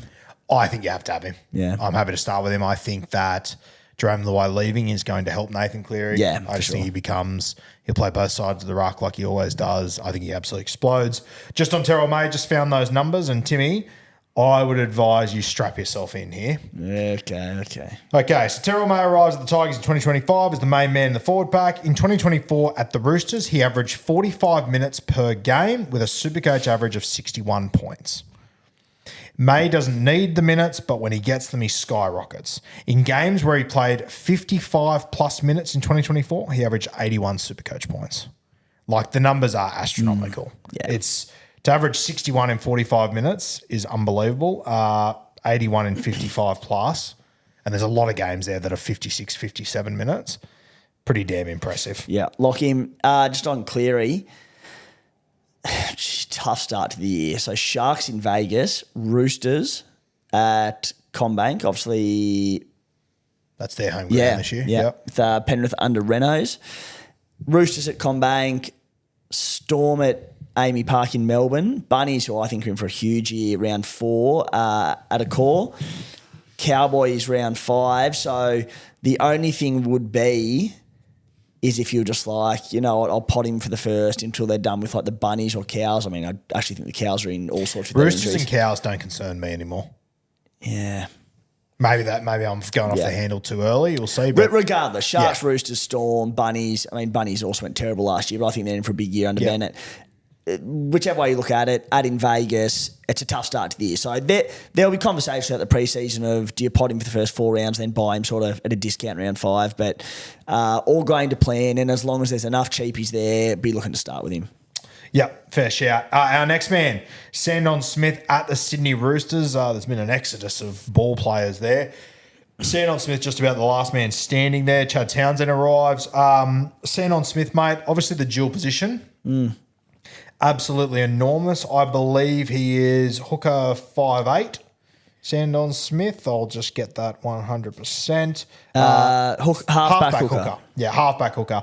I think you have to have him. Yeah. I'm happy to start with him. I think that Jerome Luai leaving is going to help Nathan Cleary. Yeah, I just think he'll play both sides of the ruck like he always does. I think he absolutely explodes. Just on Terrell May, just found those numbers. And Timmy, I would advise you strap yourself in here. Okay. Okay, so Terrell May arrives at the Tigers in 2025 as the main man in the forward pack. In 2024 at the Roosters, he averaged 45 minutes per game with a SuperCoach average of 61 points. May doesn't need the minutes, but when he gets them, he skyrockets. In games where he played 55-plus minutes in 2024, he averaged 81 SuperCoach points. Like, the numbers are astronomical. Yeah. It's to average 61 in 45 minutes is unbelievable. 81 in 55-plus, and there's a lot of games there that are 56, 57 minutes. Pretty damn impressive. Yeah, lock him. Just on Cleary, tough start to the year. So Sharks in Vegas, Roosters at CommBank, obviously. That's their home ground this year. Yeah, Yep. with, Penrith under Renos. Roosters at CommBank, Storm at Amy Park in Melbourne, Bunnies, who I think are in for a huge year, round 4 at a core, Cowboys round 5. So the only thing would be is if you're just like, I'll pot him for the first until they're done with like the Bunnies or Cows. I mean, I actually think the Cows are in all sorts of Roosters injuries. and Cows don't concern me anymore. Yeah. Maybe I'm going off the handle too early. We'll see. But regardless, Sharks, Roosters, Storm, Bunnies. I mean, Bunnies also went terrible last year, but I think they're in for a big year under Bennett. Whichever way you look at it, in Vegas, it's a tough start to the year. So there'll be conversations at the preseason of do you pot him for the first 4 rounds, then buy him sort of at a discount round 5. But all going to plan, and as long as there's enough cheapies there, be looking to start with him. Yep, fair shout. Our next man, Sandon Smith at the Sydney Roosters. There's been an exodus of ball players there. Sandon Smith just about the last man standing there. Chad Townsend arrives. Sandon Smith, mate, obviously the dual position. Absolutely enormous. I believe he is hooker 5'8". Sandon Smith. I'll just get that 100%. Halfback hooker. Yeah, halfback hooker.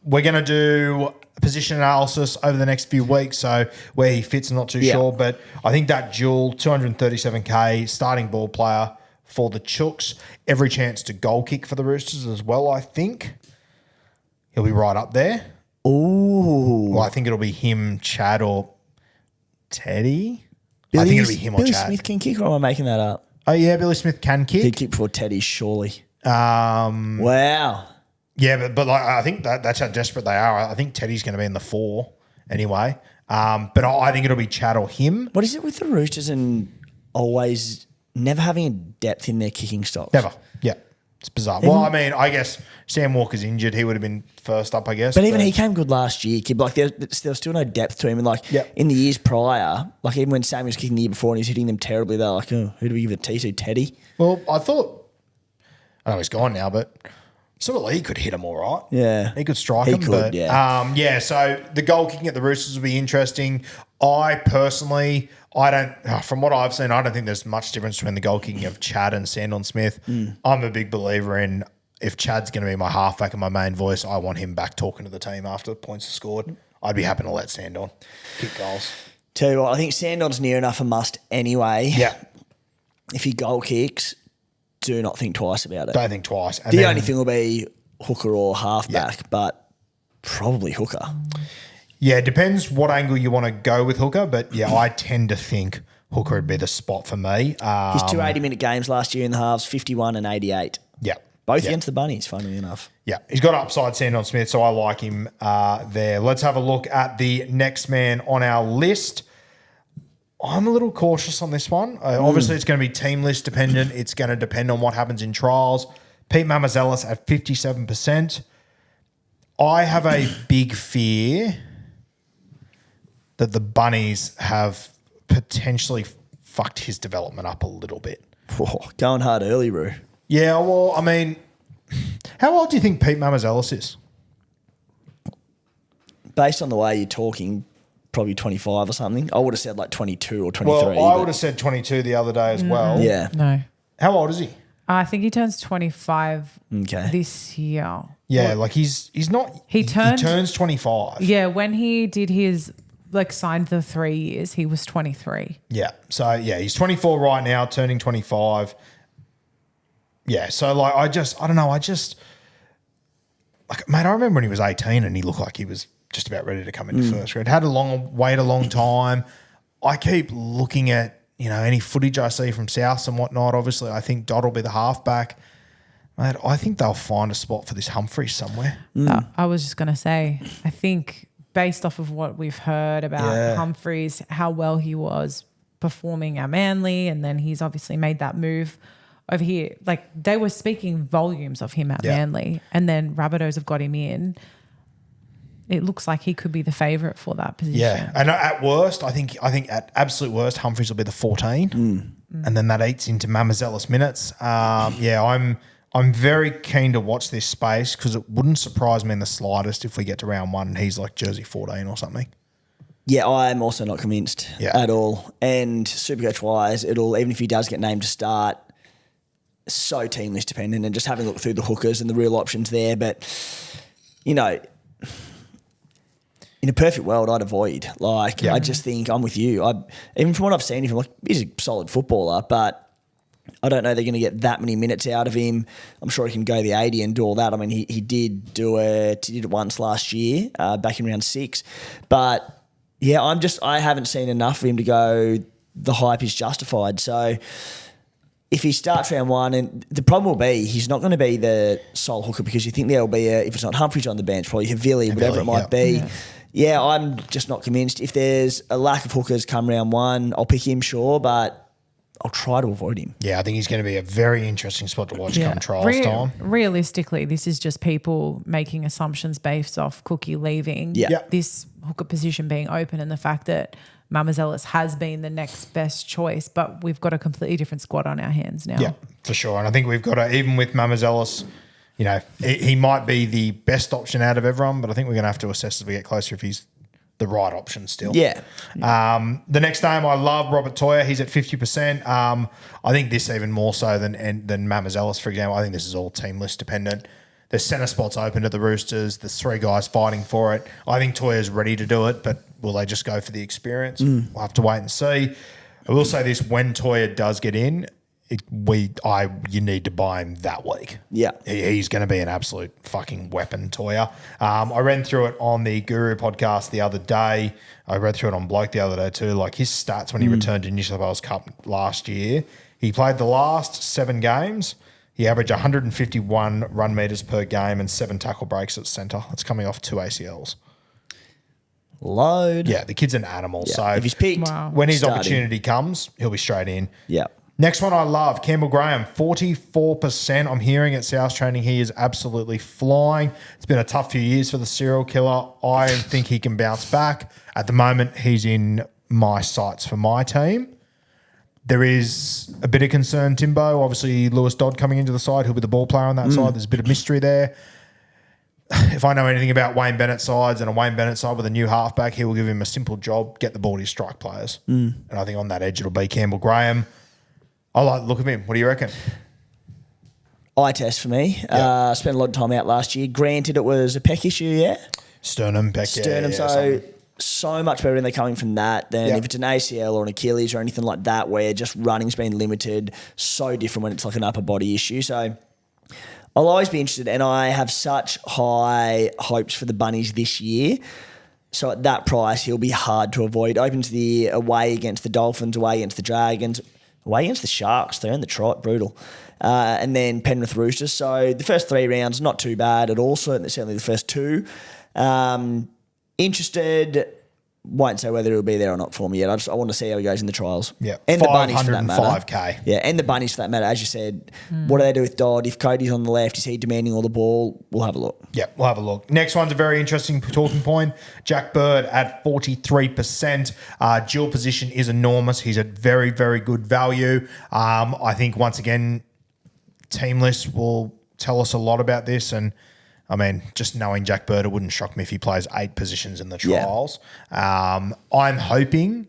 We're going to do position analysis over the next few weeks, so where he fits, I'm not too sure. But I think that dual, 237K, starting ball player for the Chooks. Every chance to goal kick for the Roosters as well, I think. He'll be right up there. Ooh. Well, I think it'll be him, Chad, or Teddy. I think it'll be him or Billy Chad. Smith can kick, or am I making that up? Oh, yeah, Billy Smith can kick. He'd kick before Teddy, surely. Wow. Yeah, but like, I think that's how desperate they are. I think Teddy's going to be in the 4 anyway. But I think it'll be Chad or him. What is it with the Roosters and always never having a depth in their kicking stocks? Never. Yeah. It's bizarre. Well, I mean, I guess Sam Walker's injured. He would have been first up, I guess. But even he came good last year, kid. Like there was still no depth to him. And like in the years prior, like even when Sam was kicking the year before and he's hitting them terribly, they're like, oh, who do we give it to? Teddy? Well, I know he's gone now, but sort of Lee could hit him all right. Yeah. He could strike He him. could, but, so the goal kicking at the Roosters will be interesting. I personally, from what I've seen, I don't think there's much difference between the goal kicking of Chad and Sandon Smith. I'm a big believer in if Chad's going to be my halfback and my main voice, I want him back talking to the team after the points are scored. I'd be happy to let Sandon kick goals. Tell you what, I think Sandon's near enough a must anyway. Yeah. If he goal kicks, do not think twice about it. Don't think twice. And The then- only thing will be hooker or halfback, but probably hooker. Yeah, it depends what angle you want to go with hooker, but yeah, I tend to think hooker would be the spot for me. His 2 80-minute games last year in the halves, 51 and 88. Yeah. Both yeah. against the Bunnies, funnily enough. Yeah, he's got upside, Sandon Smith, so I like him there. Let's have a look at the next man on our list. I'm a little cautious on this one. Obviously, it's going to be team list dependent. It's going to depend on what happens in trials. Pete Mamazelis at 57%. I have a big fear that the Bunnies have potentially fucked his development up a little bit. Whoa, going hard early, Roo. Yeah, well, I mean, how old do you think Pete Mamazelis is? Based on the way you're talking, probably 25 or something. I would have said like 22 or 23. Well, I would have said 22 the other day as well. Yeah. No. How old is he? I think he turns 25 Okay. this year. Yeah, like he's not. He turned- He turns 25. Yeah, when he did his, signed the 3 years, he was 23. Yeah. So yeah, he's 24 right now, turning 25. Yeah. So I don't know. Mate, I remember when he was 18 and he looked like he was just about ready to come into first grade. Had wait a long time. I keep looking at, any footage I see from Souths and whatnot. Obviously, I think Dodd will be the halfback. Mate, I think they'll find a spot for this Humphreys somewhere. I was just going to say, I think based off of what we've heard about Humphreys, how well he was performing at Manly, and then he's obviously made that move over here. Like, they were speaking volumes of him at Manly, and then Rabbitohs have got him in. It looks like he could be the favourite for that position. Yeah, and at worst, I think at absolute worst, Humphreys will be the 14, and then that eats into Mamazelis minutes. I'm very keen to watch this space because it wouldn't surprise me in the slightest if we get to round 1 and he's like jersey 14 or something. Yeah, I'm also not convinced at all. And Supercoach wise, even if he does get named to start, so team list dependent, and just having a look through the hookers and the real options there. But, in a perfect world, I'd avoid. I just think I'm with you. Even from what I've seen of him, he's a solid footballer, but I don't know they're going to get that many minutes out of him. I'm sure he can go the 80 and do all that. I mean, he did do it. He did it once last year, back in round 6. But yeah, I haven't seen enough of him to go. The hype is justified. So if he starts round 1, and the problem will be he's not going to be the sole hooker because you think there'll be if it's not Humphreys on the bench, probably Havili, whatever it might be. Yeah, I'm just not convinced. If there's a lack of hookers come round 1, I'll pick him, sure, but I'll try to avoid him. Yeah, I think he's going to be a very interesting spot to watch come trials time. Realistically, this is just people making assumptions based off Cookie leaving. Yeah. This hooker position being open and the fact that Mamazelis has been the next best choice, but we've got a completely different squad on our hands now. Yeah, for sure. And I think we've got to, even with Mamazelis, he might be the best option out of everyone, but I think we're going to have to assess as we get closer if he's the right option still. Yeah. The next name I love, Robert Toyer. He's at 50%. I think this even more so than Mamazelis, for example. I think this is all team list dependent. There's centre spots open to the Roosters. There's 3 guys fighting for it. I think Toyer's ready to do it, but will they just go for the experience? We'll have to wait and see. I will say this, when Toyer does get in, you need to buy him that week. Yeah. He's going to be an absolute fucking weapon, Toyer. I ran through it on the Guru podcast the other day. I read through it on Bloke the other day too. Like his stats when he returned to New South Wales Cup last year, he played the last 7 games. He averaged 151 run meters per game and 7 tackle breaks at centre. That's coming off 2 ACLs. Load. Yeah, the kid's an animal. Yeah. So if he's picked, when his starting. opportunity comes, he'll be straight in. Yeah. Next one I love, Campbell Graham, 44%. I'm hearing at South Training he is absolutely flying. It's been a tough few years for the serial killer. I think he can bounce back. At the moment, he's in my sights for my team. There is a bit of concern, Timbo. Obviously, Lewis Dodd coming into the side. He'll be the ball player on that side. There's a bit of mystery there. If I know anything about Wayne Bennett sides and a Wayne Bennett side with a new halfback, he will give him a simple job, get the ball to his strike players. And I think on that edge, it'll be Campbell Graham. I like the look of him. What do you reckon? Eye test for me. Yeah. Spent a lot of time out last year. Granted, it was a pec issue, yeah? Sternum, back, Sternum, yeah, so something. so much better when they're coming from that than if it's an ACL or an Achilles or anything like that, where just running's been limited. So different when it's like an upper body issue. So I'll always be interested, and I have such high hopes for the Bunnies this year. So at that price, he'll be hard to avoid. Opens the away against the Dolphins, away against the Dragons, away against the Sharks. They're in the trot, brutal. And then Penrith Roosters. So the first 3 rounds, not too bad at all. Certainly the first 2. Interested. Won't say whether it'll be there or not for me yet. I want to see how he goes in the trials. Yeah, and the Bunnies for that matter. 505K. Yeah, and the Bunnies for that matter. As you said, what do they do with Dodd? If Cody's on the left, is he demanding all the ball? We'll have a look. Yeah, we'll have a look. Next one's a very interesting talking point. Jack Bird at 43%. Dual position is enormous. He's at very, very good value. I think once again, team list will tell us a lot about this. And I mean, just knowing Jack Bird, it wouldn't shock me if he plays 8 positions in the trials. Yeah. I'm hoping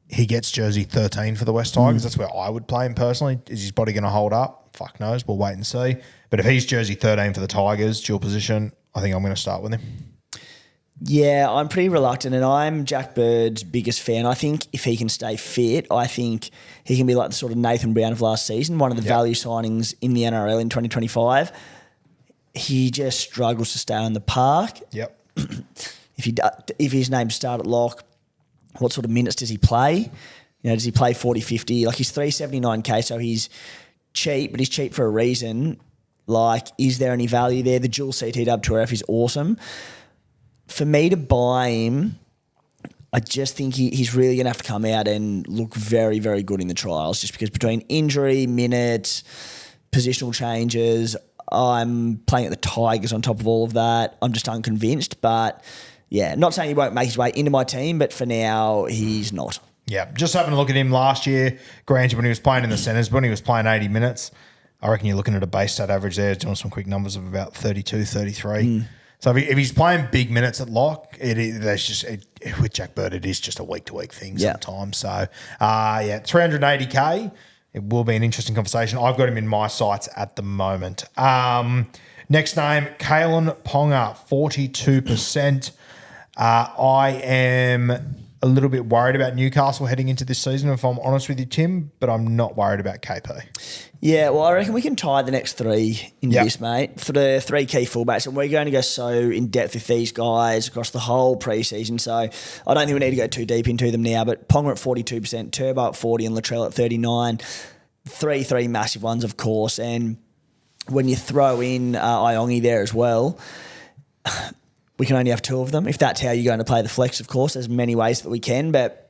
he gets jersey 13 for the West Tigers. That's where I would play him personally. Is his body going to hold up? Fuck knows. We'll wait and see. But if he's jersey 13 for the Tigers, dual position, I think I'm going to start with him. Yeah, I'm pretty reluctant, and I'm Jack Bird's biggest fan. I think if he can stay fit, I think he can be like the sort of Nathan Brown of last season, one of the value signings in the NRL in 2025. He just struggles to stay on the park. Yep. If his name's start at lock, what sort of minutes does he play? You know, does he play 40, 50? Like, he's 379K, so he's cheap, but he's cheap for a reason. Like, is there any value there? The dual CT dub 2RF is awesome. For me to buy him, I just think he's really going to have to come out and look very, very good in the trials, just because between injury, minutes, positional changes, I'm playing at the Tigers on top of all of that. I'm just unconvinced, but yeah, not saying he won't make his way into my team, but for now, he's not. Yeah, just having a look at him last year, granted when he was playing in the centres, but when he was playing 80 minutes, I reckon you're looking at a base stat average there, doing some quick numbers of about 32, 33. So if he's playing big minutes at lock, with Jack Bird, it is just a week-to-week thing sometimes. So, 380K. It will be an interesting conversation. I've got him in my sights at the moment. Next name, Kalen Ponga, 42%. I am a little bit worried about Newcastle heading into this season, if I'm honest with you, Tim, but I'm not worried about KP. Yeah, well, I reckon we can tie the next 3 in this, mate, for the 3 key fullbacks, and we're going to go so in depth with these guys across the whole preseason, so I don't think we need to go too deep into them now, but Ponga at 42%, Turbo at 40%, and Latrell at 39%. 3 massive ones, of course, and when you throw in Iongi there as well, we can only have 2 of them. If that's how you're going to play the flex, of course, there's many ways that we can, but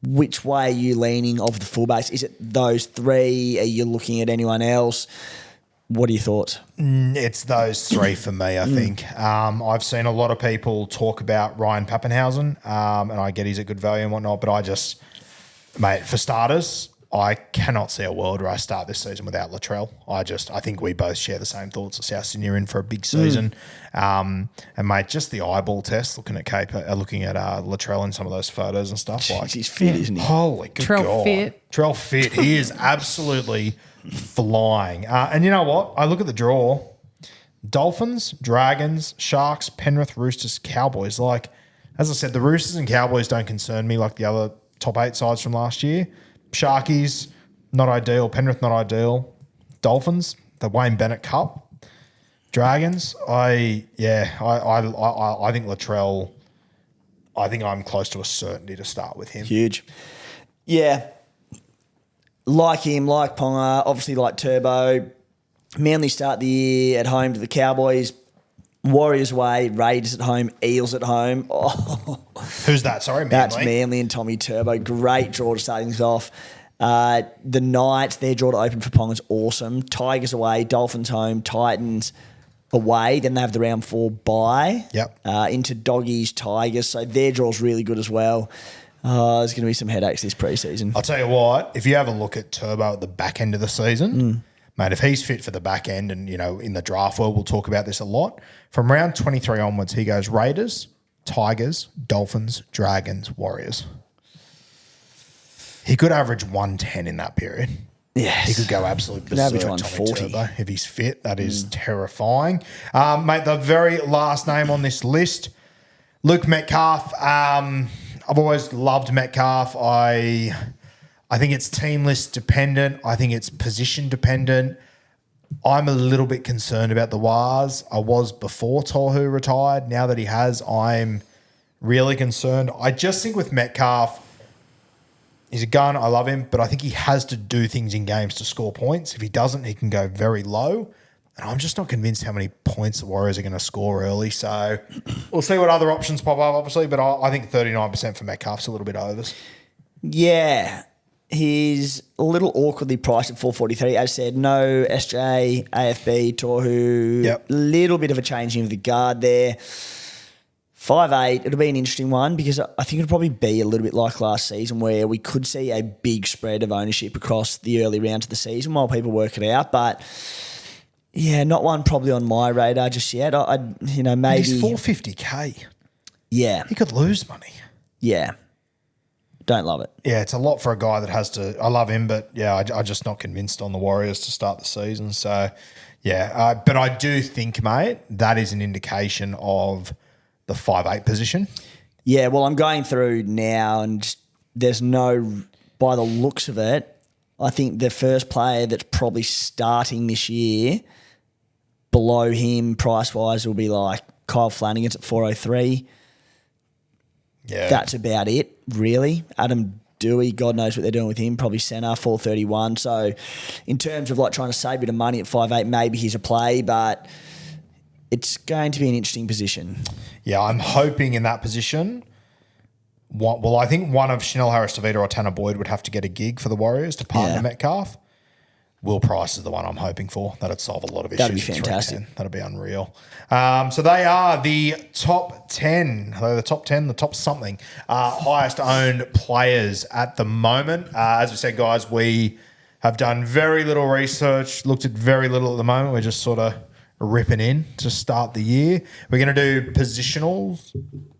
which way are you leaning of the fullbacks? Is it those 3? Are you looking at anyone else? What are your thoughts? It's those 3 for me, I think. I've seen a lot of people talk about Ryan Pappenhausen, and I get he's at good value and whatnot, but I just, mate, for starters, I cannot see a world where I start this season without Latrell. I think we both share the same thoughts. South Sydney are in for a big season. And mate, just the eyeball test, looking at Latrell in some of those photos and stuff. Jeez, he's fit, isn't he? Holy good Trell God. Trell fit. He is absolutely flying. And you know what? I look at the draw. Dolphins, Dragons, Sharks, Penrith, Roosters, Cowboys. Like, as I said, the Roosters and Cowboys don't concern me like the other top 8 sides from last year. Sharkies, not ideal. Penrith, not ideal. Dolphins, the Wayne Bennett Cup. Dragons, I think Latrell, I think I'm close to a certainty to start with him. Huge. Yeah. Like him, like Ponga, obviously like Turbo. Manly start the year at home to the Cowboys. Warriors away, Raiders at home, Eels at home. Oh. Who's that? Sorry, Manly. That's Manly and Tommy Turbo. Great draw to start things off. The Knights, their draw to open for Ponga's awesome. Tigers away, Dolphins home, Titans away. Then they have the round 4 bye. Yep. Into Doggies, Tigers. So their draw's really good as well. There's going to be some headaches this preseason. I'll tell you what, if you have a look at Turbo at the back end of the season, mate, if he's fit for the back end and, you know, in the draft world, we'll talk about this a lot. From round 23 onwards, he goes Raiders, Tigers, Dolphins, Dragons, Warriors. He could average 110 in that period. Yes. He could go absolutely average berserk, 140. Tommy Turbo, if he's fit. That is terrifying. Mate, the very last name on this list, Luke Metcalf. I've always loved Metcalf. I think it's team list dependent. I think it's position dependent. I'm a little bit concerned about the Wars. I was before Tohu retired. Now that he has, I'm really concerned. I just think with Metcalf, he's a gun. I love him, but I think he has to do things in games to score points. If he doesn't, he can go very low. And I'm just not convinced how many points the Warriors are going to score early. So we'll see what other options pop up, obviously. But I think 39% for Metcalf's a little bit overs. Yeah. He's a little awkwardly priced at 443. As said, no SJ, AFB, Tohu. Yep. Little bit of a changing of the guard there. 5'8", it'll be an interesting one because I think it'll probably be a little bit like last season where we could see a big spread of ownership across the early rounds of the season while people work it out. But yeah, not one probably on my radar just yet. Maybe He's 450k. Yeah, He could lose money. yeah. Don't love it. Yeah, it's a lot for a guy that has to. I love him, but yeah, I'm just not convinced on the Warriors to start the season. So yeah, but I do think, mate, that is an indication of the 5'8" position. Yeah, well, I'm going through now and there's no, by the looks of it, I think the first player that's probably starting this year below him price-wise will be like Kyle Flanagan's at 403. Yeah, That's about it, really. Adam Dewey, God knows what they're doing with him, probably centre, 431. So in terms of like trying to save a bit of money at 5'8", maybe he's a play, but it's going to be an interesting position. Yeah, I'm hoping in that position. I think one of Chanel Harris-Tavita or Tanner Boyd would have to get a gig for the Warriors to partner Metcalf. Will Price is the one I'm hoping for. That'd solve a lot of issues. That'd be fantastic. That'd be unreal. So they are the top 10. They're the top 10, the top something. Highest owned players at the moment. As we said, guys, we have done very little research, looked at very little at the moment. We're just sort of ripping in to start the year. We're going to do positionals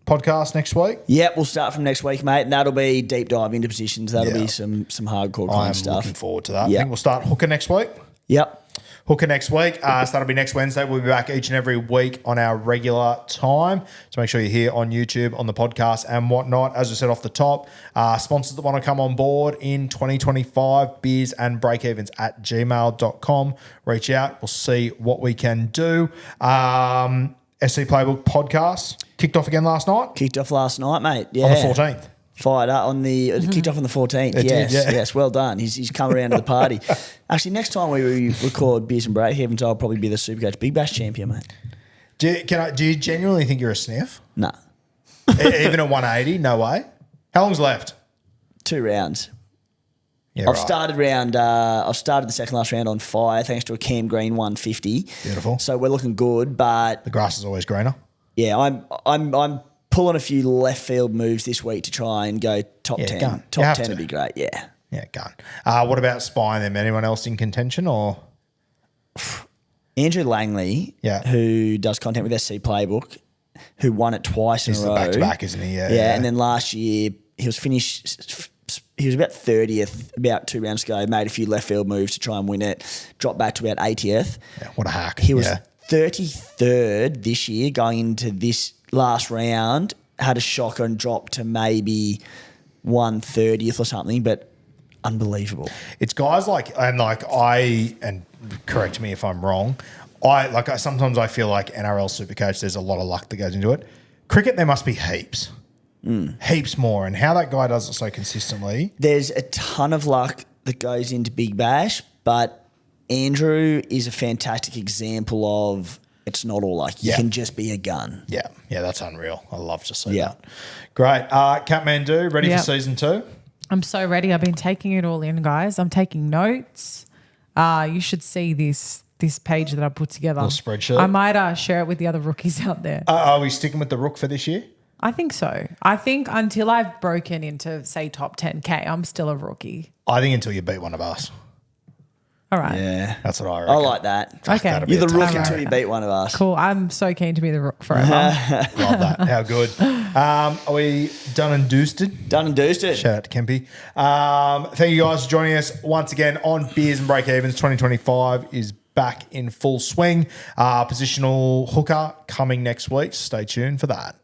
podcast next week. Yep, we'll start from next week, mate, and that'll be deep dive into positions. That'll be some hardcore kind of stuff. I'm looking forward to that. Yep. I think we'll start hooker next week. Yep. Hooker next week. So that'll be next Wednesday. We'll be back each and every week on our regular time. So make sure you're here on YouTube, on the podcast and whatnot. As I said off the top, sponsors that want to come on board in 2025, Beers and Breakevens at gmail.com. Reach out. We'll see what we can do. SC Playbook podcast kicked off again last night. Kicked off last night, mate. Yeah. On the 14th. Fired up on the kicked off on the 14th. It yes, did, yeah. yes, well done. He's come around to the party. Actually, next time we record Beers and Breakevens, I'll probably be the SuperCoach Big Bash champion, mate. Do you genuinely think you're a sniff? Nah. Even at 180? No way. How long's left? 2 rounds. Yeah, I've started the second last round on fire thanks to a Cam Green 150. Beautiful. So we're looking good, but The grass is always greener. yeah, I'm pulling a few left field moves this week to try and go top 10. gun. You Top have 10 to. would be great, yeah. Yeah, gun. What about spying them? Anyone else in contention or? Andrew Langley, Yeah. who does content with SC Playbook, who won it twice He's in a the row. back-to-back, isn't he? Yeah, and then last year he was about 30th about 2 rounds ago, made a few left field moves to try and win it, dropped back to about 80th. Yeah, what a hack. He was Yeah. 33rd this year going into this last round, had a shocker and dropped to maybe 130th or something, but unbelievable. It's guys and correct me if I'm wrong, sometimes I feel like NRL SuperCoach, there's a lot of luck that goes into it. Cricket, there must be heaps. Heaps more. And how that guy does it so consistently. There's a ton of luck that goes into Big Bash, but Andrew is a fantastic example of it's not all luck. You can just be a gun. Yeah, that's unreal. I love to see Yeah. that. Great. Catmandu, ready Yeah. for season 2? I'm so ready. I've been taking it all in, guys. I'm taking notes. You should see this page that I put together. Little spreadsheet. I might share it with the other rookies out there. Are we sticking with the Rook for this year? I think so. I think until I've broken into, say, top 10K, I'm still a rookie. I think until you beat one of us. All right. Yeah. That's what I reckon. I like that. Okay. that'd be You're the a tough rook game. until you beat one of us. Cool. I'm so keen to be the rook forever. Love that. How good. Are we done and doosted? Done and doosed it. Shout out to Kempy. Thank you guys for joining us once again on Beers and Breakevens. 2025 is back in full swing. Positional hooker coming next week. Stay tuned for that.